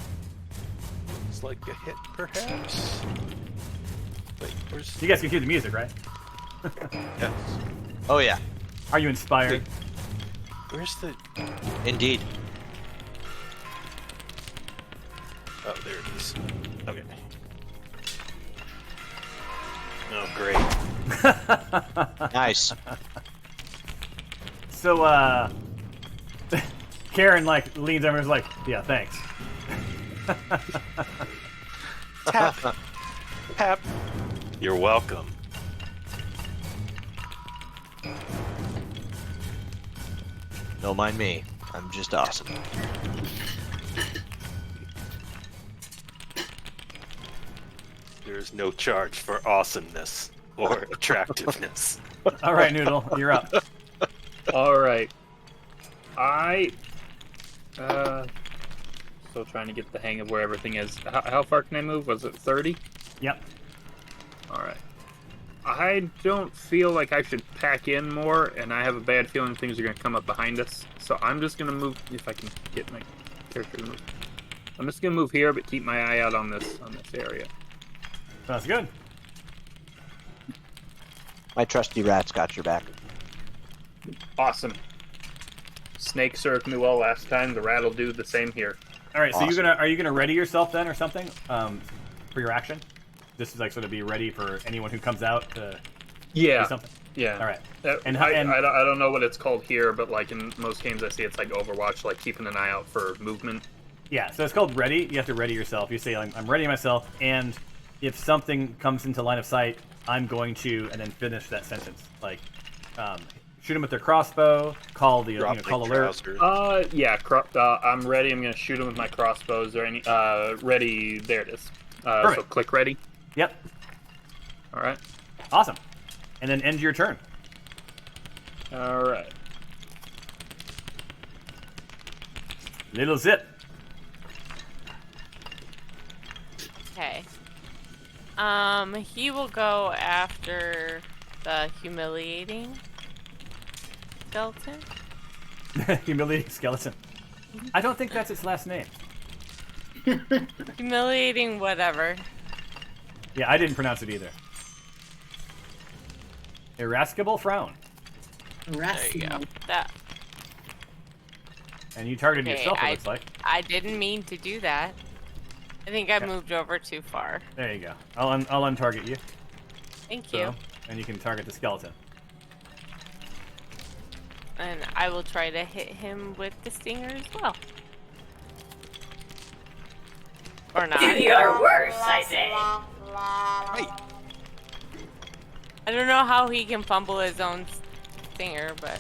It's like a hit, perhaps. Wait, where's... You guys can hear the music, right? Yes. Oh yeah. Are you inspired? Where's the... Indeed. Oh, there it is. Okay. Oh, great. Nice. So, Karen like leans over and is like, "Yeah, thanks." Tap. Tap. You're welcome. Don't mind me. I'm just awesome. There's no charge for awesomeness or attractiveness. All right, Noodle, you're up. All right. Still trying to get the hang of where everything is. How far can I move? Was it 30? Yep. All right. I don't feel like I should pack in more, and I have a bad feeling things are going to come up behind us. So I'm just going to move, if I can get my character to move. I'm just going to move here, but keep my eye out on this area. Sounds good. My trusty rat's got your back. Awesome. Snake served me well last time. The rat will do the same here. All right, so Awesome. are you gonna ready yourself then, or something, for your action? Just to, like, sort of be ready for anyone who comes out to Yeah. do something. Yeah. All right. And I don't know what it's called here, but like in most games I see it's like Overwatch, like keeping an eye out for movement. Yeah, so it's called ready. You have to ready yourself. You say, I'm ready myself, and if something comes into line of sight, I'm going to, and then finish that sentence. Like, shoot them with their crossbow, call the call alert. Yeah, I'm ready. I'm gonna shoot him with my crossbow. Is there any ready? There it is. So click ready. Yep. All right. Awesome. And then end your turn. All right. Little zip. Okay. He will go after the humiliating skeleton. Humiliating skeleton. I don't think that's its last name. Humiliating whatever. Yeah, I didn't pronounce it either. Irascible frown. There you go. That. And you targeted Okay, yourself, it looks like. I didn't mean to do that. I think I Okay. moved over too far. There you go. I'll untarget you. Thank So, you. and you can target the skeleton. And I will try to hit him with the stinger as well. Or not. Do your worst, I say. Right. I don't know how he can fumble his own stinger, but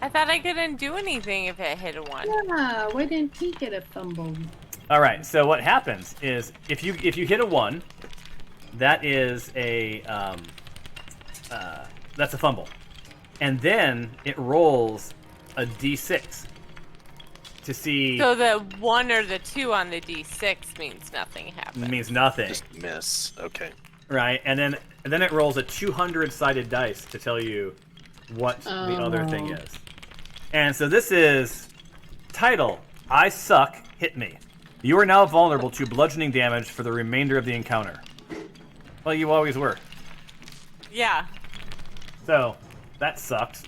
I thought I couldn't do anything if it hit a 1. Yeah, why didn't he get a fumble? All right. So what happens is if you hit a 1, that is a that's a fumble, and then it rolls a d6 to see. So the 1 or the 2 on the d6 means nothing happened. Means nothing. Just miss. Okay. Right, and then it rolls a 200-sided dice to tell you what the other thing is. And so this is title: I suck. Hit me. You are now vulnerable to bludgeoning damage for the remainder of the encounter. Well, you always were. Yeah. So that sucks.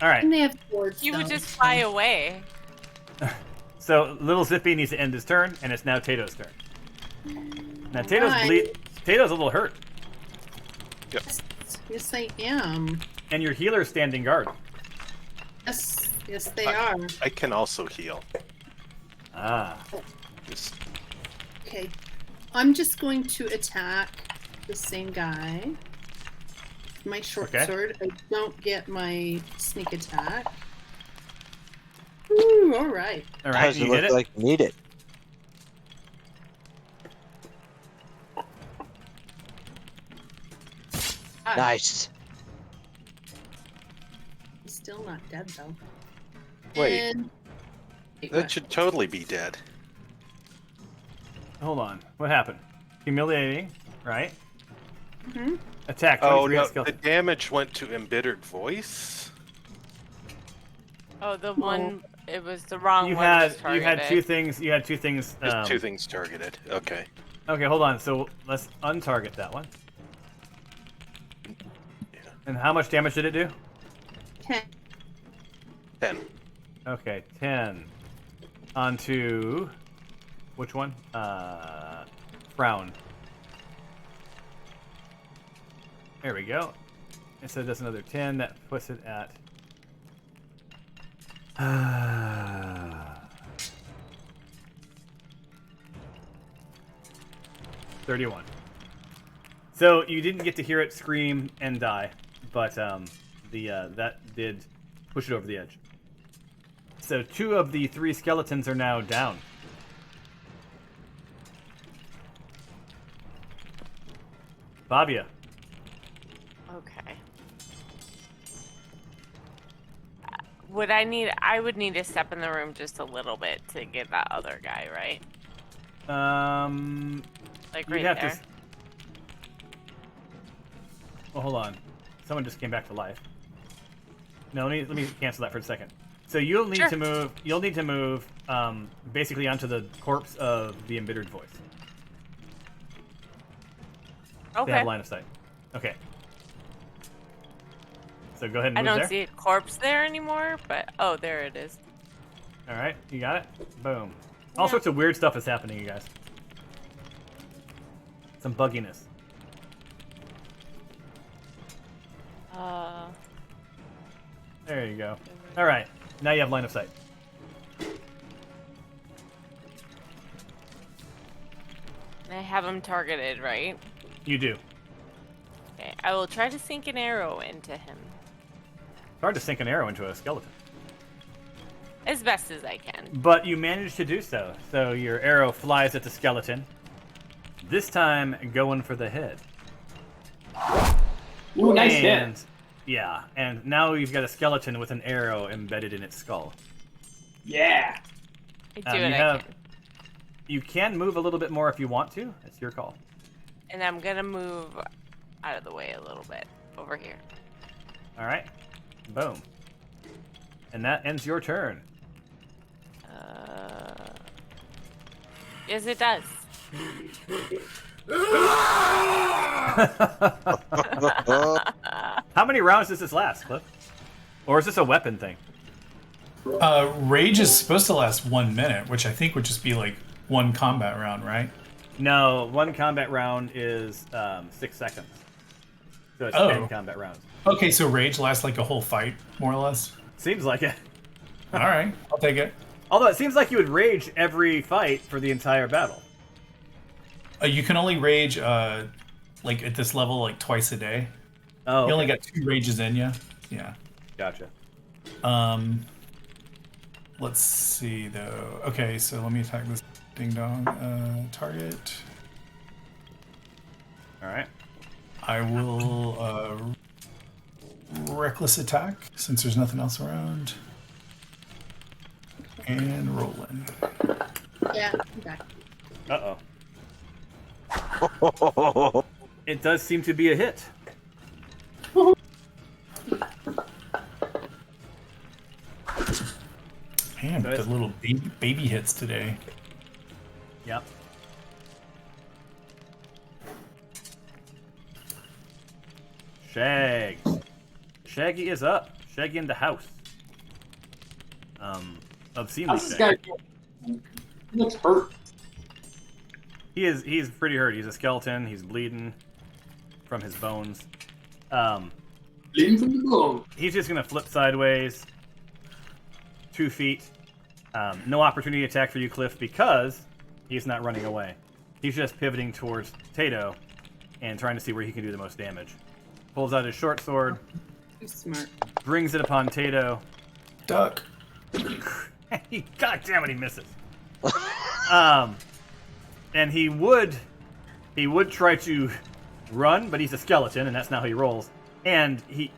All right. And they have swords. He would though. just fly away. So little Zippy needs to end his turn, and it's now Tato's turn. Now Tato's Right. Tato's a little hurt, Yes, I am. and your healer's standing guard. Yes, they are. I can also heal. Ah. Just Okay. I'm just going to attack the same guy. My short Okay. sword. I don't get my sneak attack. Ooh, all right. All right, Does it you did look it. like you need it? Ah, Nice. He's still not dead though. Wait. And... that should totally be dead. Hold on. What happened? Humiliating, right? Mhm. Attack. Oh 23 no, skill. the damage went to embittered voice. Oh, the one. It was the wrong You one. had was you had targeted. two things. You had two things. There's two things targeted. Okay. Okay, hold on. So let's untarget that one. Yeah. And how much damage did it do? 10. 10. Okay, 10. Onto which one? Frown. There we go. And so that's another 10. That puts it at 31. So you didn't get to hear it scream and die, but that did push it over the edge. So 2 of the 3 skeletons are now down. Fabia. Okay. I would need to step in the room just a little bit to get that other guy, right? Like You'd right have there. to. Well, hold on. Someone just came back to life. No, let me cancel that for a second. So you'll need Sure. to move. You'll need to move basically onto the corpse of the embittered voice. They Okay. have line of sight. Okay. So go ahead and I move don't there. see a corpse there anymore, but oh, there it is. All right, you got it. Boom. All Yeah. sorts of weird stuff is happening, you guys. Some bugginess. There you go. All right, now you have line of sight. I have him targeted, right? You do. Okay, I will try to sink an arrow into him It's hard to sink an arrow into a skeleton. as best as I can. But you managed to do so. So your arrow flies at the skeleton. This time, going for the head. Ooh, nice and, hit. Yeah, and now you've got a skeleton with an arrow embedded in its skull. Yeah. I do what you I have- can. You can move a little bit more if you want to. It's your call. And I'm gonna move out of the way a little bit over here. All right. Boom. And that ends your turn. Yes, it does. How many rounds does this last, Cliff? Or is this a weapon thing? Rage is supposed to last 1 minute, which I think would just be like one combat round, right? No, one combat round is 6 seconds. So it's Oh. 10 combat rounds. Okay, so rage lasts like a whole fight, more or less. Seems like it. All right, I'll take it. Although it seems like you would rage every fight for the entire battle. You can only rage like at this level like twice a day. Oh, You only okay. got 2 rages in you. Yeah. Gotcha. Let's see though. Okay, so let me attack this ding dong target. All right. I will reckless attack since there's nothing else around. And rolling. Yeah, I'm back. Uh-oh. It does seem to be a hit. Man, the little baby hits today. Yep. Shaggy is up. Shaggy in the house. Obscenely How's this guy Shaggy. doing? He looks hurt. He's pretty hurt. He's a skeleton. He's bleeding from his bones. Bleeding from the bone. He's just gonna flip sideways. 2 feet. No opportunity attack for you, Cliff, because he's not running away. He's just pivoting towards Tato and trying to see where he can do the most damage. Pulls out his short sword, Too smart. brings it upon Tato. Duck. God damn it, he misses. And he would try to run, but he's a skeleton, and that's not how he rolls. And he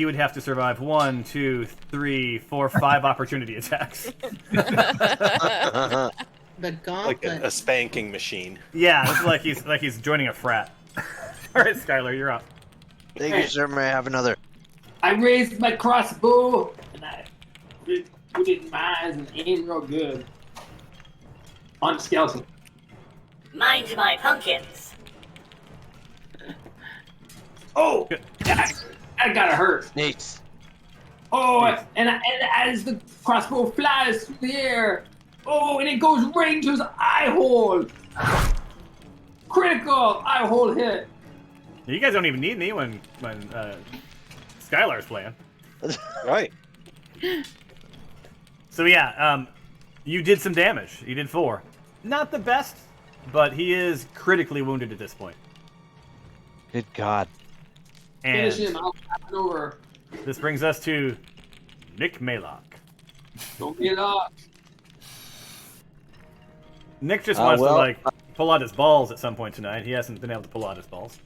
would have to survive 1, 2, 3, 4, 5 opportunity attacks. The Like gauntlet. a spanking machine. Yeah, it's like he's joining a frat. All right, Skylar, you're up. Thank you, sir. May I have another? I raised my crossbow and I put it in my eyes and aimed real good on the skeleton. Mind my pumpkins. Oh, that gotta hurt. Neat. Oh, and as the crossbow flies through the air, oh, and it goes right into his eye hole. Critical eye hole hit. You guys don't even need me when Skylar's playing. Right. So yeah, you did some damage. You did 4. Not the best, but he is critically wounded at this point. Good God. Finish And him. I'll tap it over. this brings us to Nick Maylock. Don't get up. Nick just wants well, to like pull out his balls at some point tonight. He hasn't been able to pull out his balls.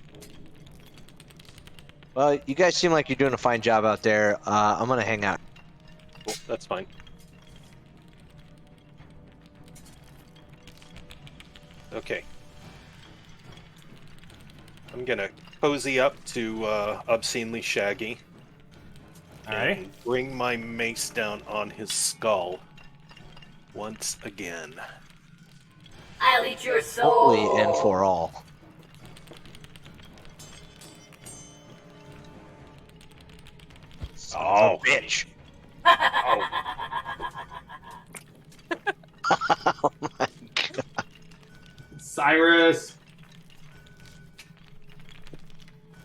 Well, you guys seem like you're doing a fine job out there. I'm gonna hang out. Cool. That's fine. Okay. I'm gonna cozy up to obscenely Shaggy Alright. and bring my mace down on his skull once again. I'll eat your soul. Hopefully, and for all. Son of a bitch. Oh my god. Cyrus.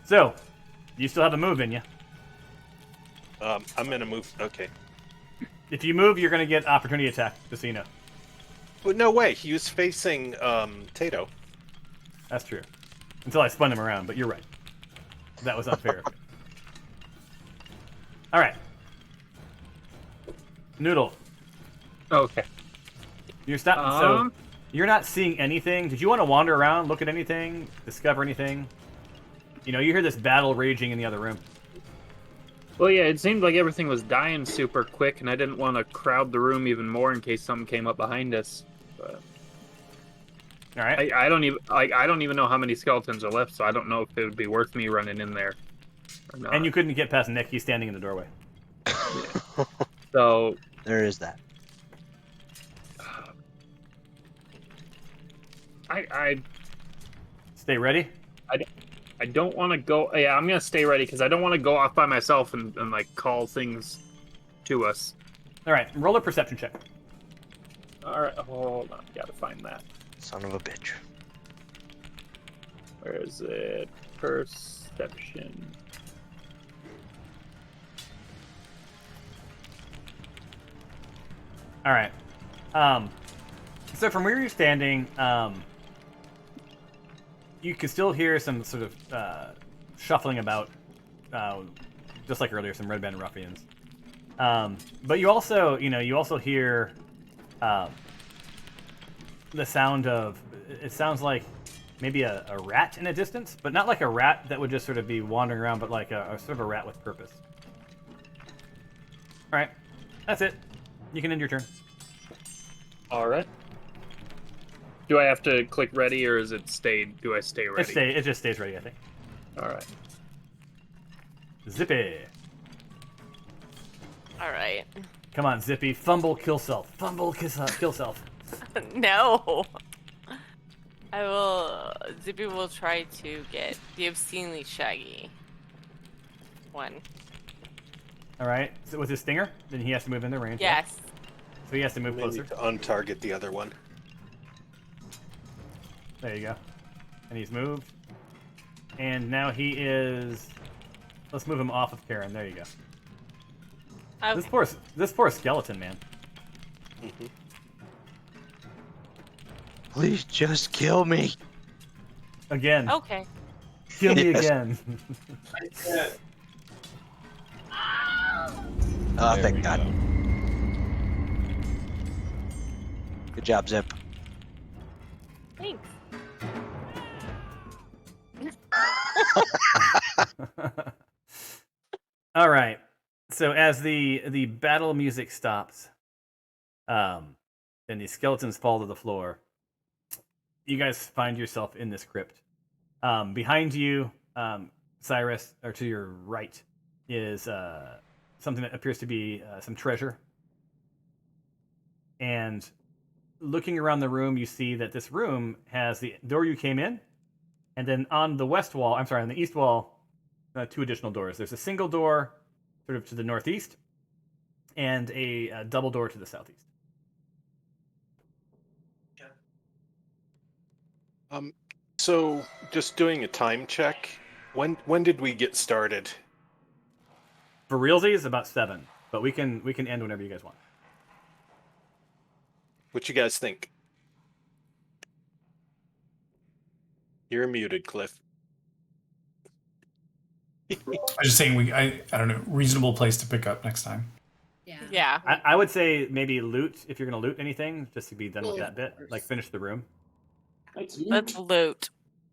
So, you still have a move in you. I'm gonna move. Okay. If you move, you're going to get opportunity attack, just so you know. Well, no way. He was facing Tato. That's true. Until I spun him around, but you're right. That was unfair of me. All right. Noodle, Okay. you're so you're not seeing anything. Did you want to wander around, look at anything, discover anything? You know, you hear this battle raging in the other room. Well, yeah, it seemed like everything was dying super quick, and I didn't want to crowd the room even more in case something came up behind us. But All right. I don't even know how many skeletons are left, so I don't know if it would be worth me running in there or not. And you couldn't get past Nick. He's standing in the doorway. So There is that. I Stay ready. I don't want to go. Yeah, I'm gonna stay ready because I don't want to go off by myself and like call things to us. All right. Roll a perception check. All right, hold on. Gotta find that. Son of a bitch. Where is it? Perception. All right. So from where you're standing, you can still hear some sort of shuffling about, just like earlier, some Redbrand ruffians. But you also, you also hear the sound of. It sounds like maybe a rat in a distance, but not like a rat that would just sort of be wandering around, but like a sort of a rat with purpose. All right, that's it. You can end your turn. All right. Do I have to click ready, or is it stay? Do I stay ready? It just stays ready, I think. All right. Zippy. All right. Come on, Zippy. Fumble, kill self. Fumble, kill self. No. I will. Zippy will try to get the obscenely shaggy one. All right. So with his stinger, then he has to move in the range. Yes. So he has to move Maybe closer. to untarget the other one. There you go. And he's moved. And now he is. Let's move him off of Karen. There you go. Okay. This poor skeleton, man. Mhm. Please just kill me. Again. Okay. Kill me Yes. again. Oh, thank God. Good job, Zip. Thanks. All right. So as the battle music stops, and the skeletons fall to the floor, you guys find yourself in this crypt. Behind you, Cyrus, or to your right, is something that appears to be some treasure. And looking around the room, you see that this room has the door you came in, and then on the on the east wall, two additional doors. There's a single door sort of to the northeast, and a double door to the southeast. So just doing a time check. When did we get started? For realsies, about 7, but we can end whenever you guys want. What you guys think? You're muted, Cliff. I was just saying I don't know, reasonable place to pick up next time. Yeah. Yeah. I would say maybe loot, if you're going to loot anything, just to be done with Well, that bit. Like finish the room. Let's loot.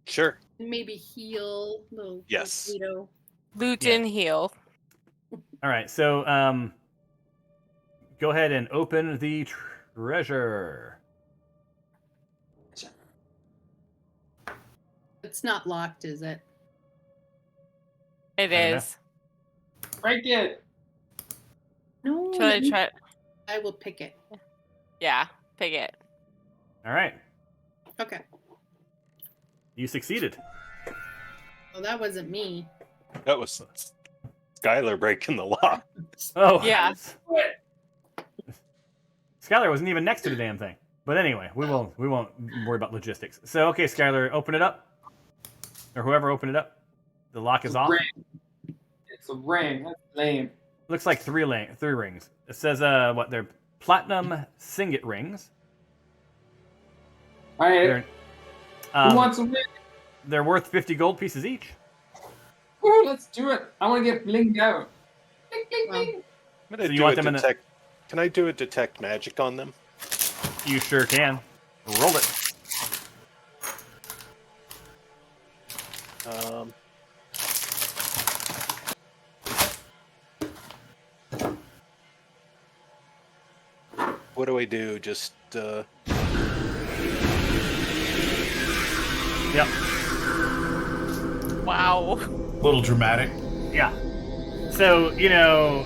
Sure. Maybe heal. Little Yes. Little Loot Yeah. and heal. All right, so go ahead and open the treasure. It's not locked, is it? It I don't know. is. Break it. No. Should I try? I will pick it. Yeah. Pick it. All right, Okay. you succeeded. Well, that wasn't me. That was Skylar breaking the law. Oh, Yeah. Skylar wasn't even next to the damn thing. But anyway, we won't worry about logistics. So okay, Skylar, open it up, or whoever opened it up. The lock is off. It's a ring. That's lame. Looks like three rings. It says what they're platinum singet rings. All right. They're, Who wants a ring? they're worth 50 gold pieces each. Ooh, let's do it. I want to get blinged out. Bling, bling, Well, bling. I'm gonna So you do want a them in a- detect. Can I do a detect magic on them? You sure can. Roll it. What do I do? Just Yep. Wow. A little dramatic. Yeah. So, you know.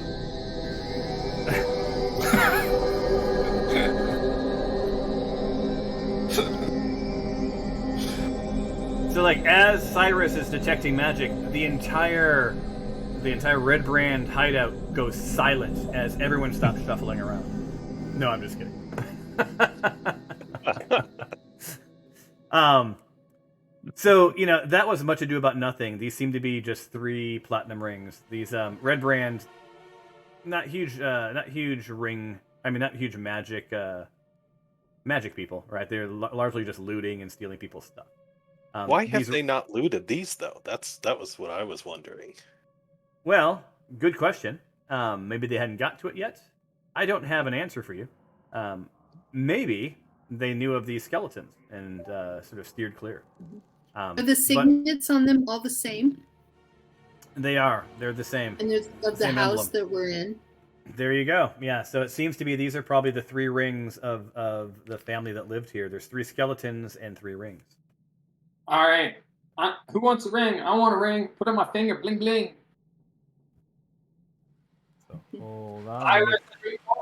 So, like, as Cyrus is detecting magic, the entire Redbrand hideout goes silent as everyone stops shuffling around. No, I'm just kidding. So, you know, that was much ado about nothing. These seem to be just 3 platinum rings. These Redbrand, not huge ring. I mean, not huge magic people, right? They're largely just looting and stealing people's stuff. why have these- they not looted these though? That was what I was wondering. Well, good question. Maybe they hadn't got to it yet. I don't have an answer for you. Maybe they knew of these skeletons and sort of steered clear. Are the signets on them all the same? They are. They're the same. And there's of the Same house emblem. that we're in. There you go. Yeah. So it seems to be these are probably the 3 rings of the family that lived here. There's 3 skeletons and 3 rings. All right. Who wants a ring? I want a ring. Put on my finger. Bling, bling. So hold on. I want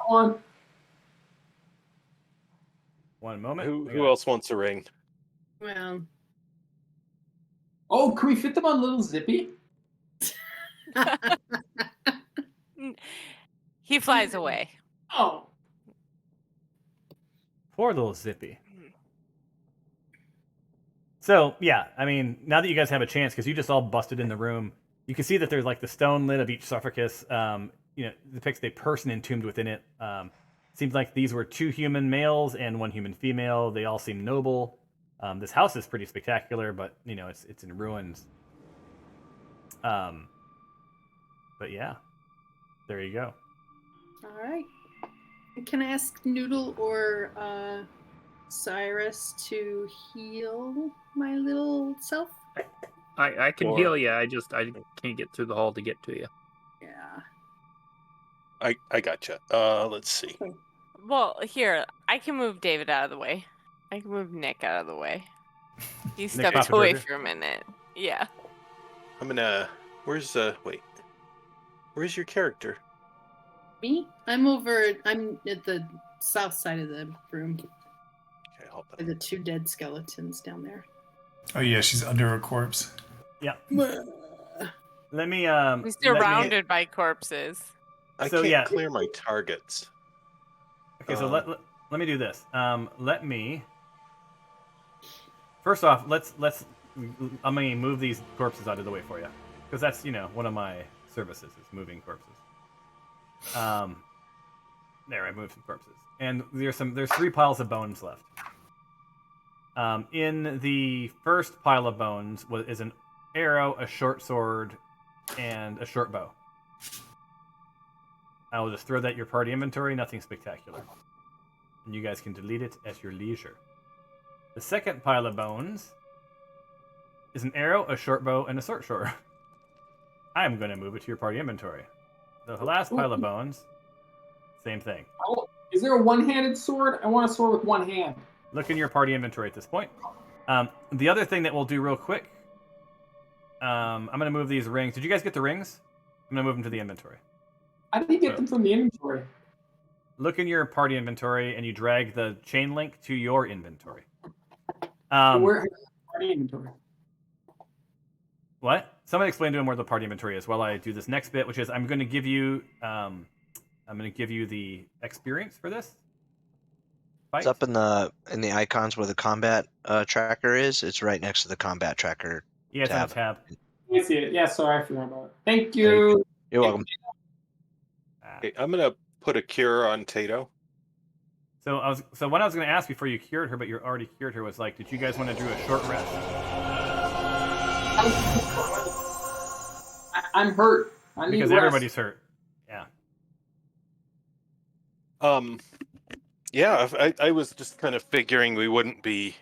one. One moment. Who else wants a ring? Well, Oh, can we fit them on little Zippy? He flies away. Oh. Poor little Zippy. So, yeah, I mean, now that you guys have a chance, because you just all busted in the room, you can see that there's like the stone lid of each sarcophagus, depicts a person entombed within it. Seems like these were 2 human males and 1 human female. They all seem noble. This house is pretty spectacular, but, you know, it's in ruins. But yeah, there you go. all right. Can I ask Noodle or Cyrus to heal my little self? I can Or- heal you. I can't get through the hall to get to you. Yeah. I gotcha. Let's see. Well, here, I can move David out of the way. I can move Nick out of the way. He stepped Papa away Burger? for a minute. Yeah. I'm gonna. Where's Where's your character? Me? I'm at the south side of the room. Okay, hold By on. the 2 dead skeletons down there. Oh yeah, she's under a corpse. Yeah. Well, Let me. We're surrounded by corpses. I So, can't yeah. clear my targets. Okay, so let me do this. Let me. First off, let's. I'm gonna move these corpses out of the way for you, because that's one of my services is moving corpses. There, I moved some corpses, and there's 3 piles of bones left. In the first pile of bones is an arrow, a short sword, and a short bow. I will just throw that in your party inventory. Nothing spectacular, and you guys can delete it at your leisure. The second pile of bones is an arrow, a short bow, and a short sword. I am going to move it to your party inventory. The last pile of bones, same thing. Oh, is there a one-handed sword? I want a sword with one hand. Look in your party inventory at this point. The other thing that we'll do real quick, I'm going to move these rings. Did you guys get the rings? I'm going to move them to the inventory. How did you get them from the inventory? Look in your party inventory, and you drag the chain link to your inventory. Where is the inventory? What? Someone explain to him where the party inventory is while I do this next bit, which is I'm going to give you the experience for this fight. It's up in the icons where the combat tracker is. It's right next to the combat tracker. Yeah, it's on a tab. I see it. Yeah, sorry, I forgot about it. Thank you. You're welcome. Okay, I'm gonna put a cure on Tato. So what I was going to ask before you cured her, but you already cured her, was like, did you guys want to do a short rest? I'm hurt. I need Because rest. everybody's hurt. Yeah. Yeah, I was just kind of figuring we wouldn't be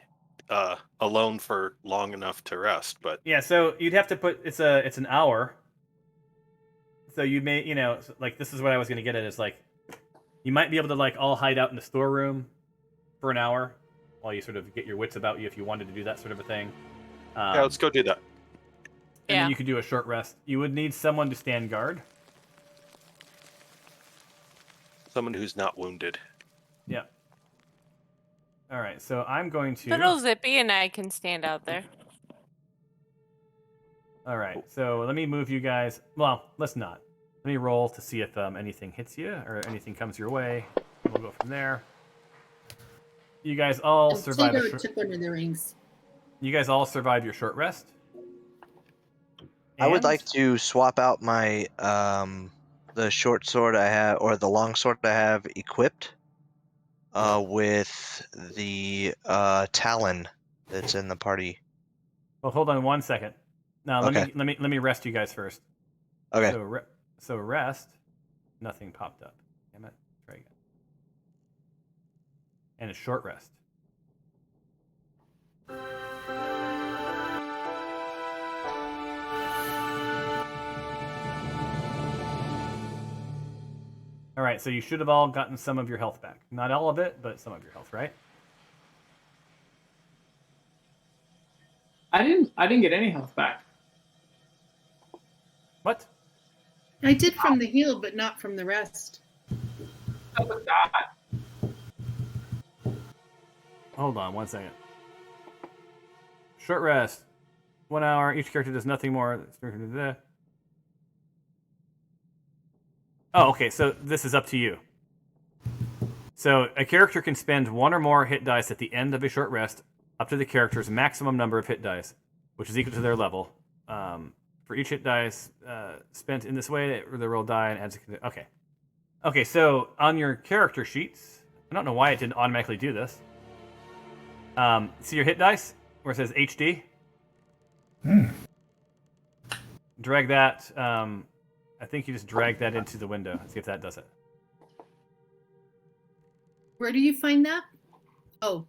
alone for long enough to rest, but Yeah. So you'd have to put it's an hour. So you may like this is what I was going to get at is like you might be able to like all hide out in the storeroom for an hour while you sort of get your wits about you if you wanted to do that sort of a thing. yeah, let's go do that. And Yeah. then you could do a short rest. You would need someone to stand guard. Someone who's not wounded. Yeah. All right. So I'm going to. Little Zippy and I can stand out there. All right. So let me move you guys. Well, let's not. Let me roll to see if anything hits you or anything comes your way. We'll go from there. You guys all survive. Tato took one of the rings. You guys all survive your short rest. I would And- like to swap out my the short sword I have or the long sword I have equipped with the talon that's in the party. Well, hold on 1 second. Now Okay. let me rest you guys first. Okay. So rest. Nothing popped up. Damn it. Try again. And a short rest. All right, so you should have all gotten some of your health back. Not all of it, but some of your health, right? I didn't get any health back. What? I did from the heal, but not from the rest. How about that? Hold on 1 second. Short rest. 1 hour. Each character does nothing more. Oh, okay. So this is up to you. So a character can spend 1 or more hit dice at the end of a short rest, up to the character's maximum number of hit dice, which is equal to their level. For each hit dice spent in this way, the roll die and adds. Okay. Okay. So on your character sheets, I don't know why it didn't automatically do this. See your hit dice where it says HD. Drag that. I think you just drag that into the window. See if that does it. Where do you find that? Oh.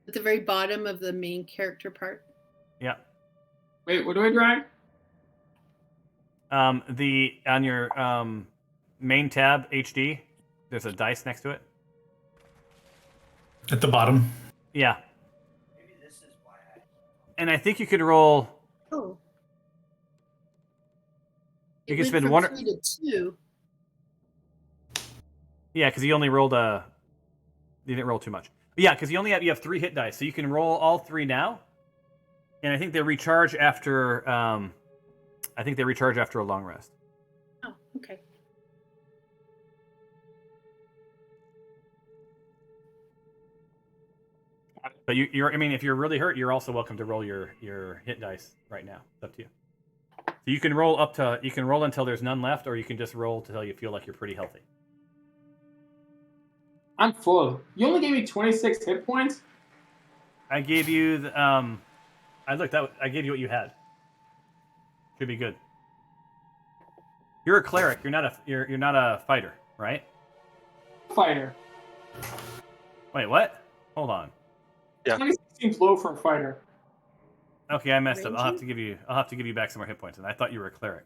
At the very bottom of the main character part. Yeah. Wait, what do I drag? On your main tab HD, there's a dice next to it. At the bottom. Yeah. And I think you could roll. Oh. You It can went spend from 1 or 3 to 2. yeah, because you only rolled you didn't roll too much. But yeah, because you have 3 hit dice, so you can roll all 3 now. And I think they recharge after. I think they recharge after a long rest. Oh, okay. But you're. I mean, if you're really hurt, you're also welcome to roll your hit dice right now. It's up to you. So you can roll until there's none left, or you can just roll until you feel like you're pretty healthy. I'm full. You only gave me 26 hit points? I gave you the. I gave you what you had. Should be good. You're a cleric. You're not a fighter, right? Fighter. Wait, what? Hold on. Yeah. 26 seems low for a fighter. Okay, I messed up. I'll have Ranger? to give you back some more hit points. And I thought you were a cleric.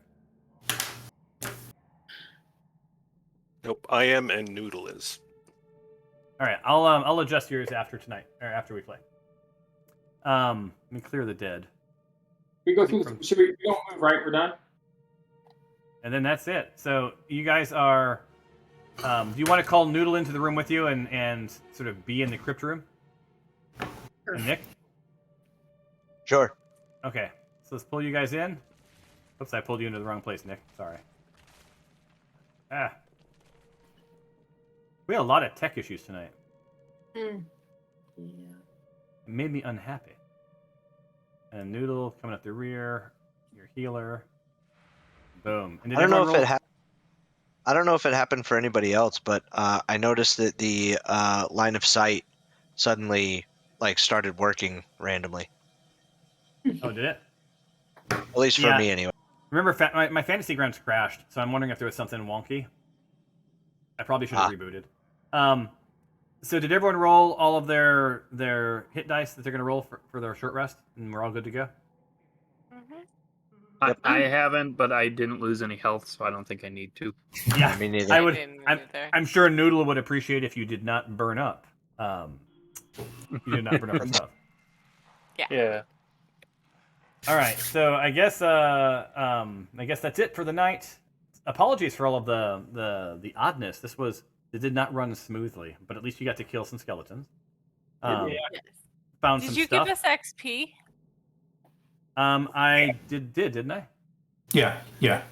Nope, I am and Noodle is. All right, I'll adjust yours after tonight or after we play. Let me clear the dead, We go through. We don't move right. We're done. and then that's it. So you guys are. Do you want to call Noodle into the room with you and sort of be in the crypt room? Sure. And Nick. Sure. Okay. So let's pull you guys in. Oops, I pulled you into the wrong place, Nick. Sorry. Ah. We had a lot of tech issues tonight. Yeah. It made me unhappy. And Noodle coming up the rear. Your healer. Boom. And did I don't know everyone if roll- I don't know if it happened for anybody else, but I noticed that the line of sight suddenly started working randomly. Oh, did it? At least for Yeah. me, anyway. Remember, my Fantasy Grounds crashed, so I'm wondering if there was something wonky. I probably should have rebooted. So did everyone roll all of their hit dice that they're going to roll for their short rest, and we're all good to go? I haven't, but I didn't lose any health, so I don't think I need to. Yeah, Me neither. I would. didn't I'm, either. I'm sure Noodle would appreciate if you did not burn up. You did not burn up her stuff. Yeah. All right, so I guess that's it for the night. Apologies for all of the oddness. It did not run smoothly, but at least you got to kill some skeletons. Found Did some you stuff. give us XP? I didn't I? Yeah.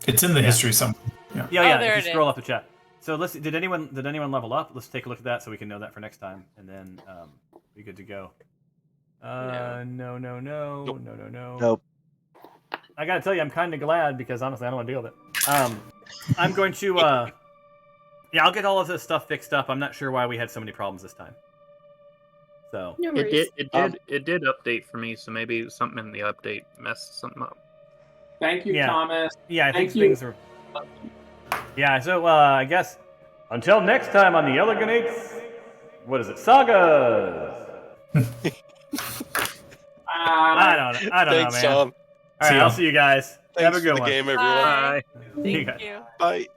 It's in the history somewhere. Yeah. Yeah. there If you it scroll up the chat. So did anyone level up? Let's take a look at that so we can know that for next time, and then be good to go. No. Nope. I gotta tell you, I'm kind of glad because honestly, I don't want to deal with it. I'm going to I'll get all of this stuff fixed up. I'm not sure why we had so many problems this time. So No It worries. did update for me, so maybe something in the update messed something up. Thank you, Yeah. Thomas. yeah, I think Thank you. things are. Yeah, so I guess until next time on the Eleganates, what is it? Sagas. I don't know, Thanks, man. Tom. All right, See ya. I'll see you guys. Thanks Have a for good the one. game, everyone. Bye. You Thank guys- you. Bye.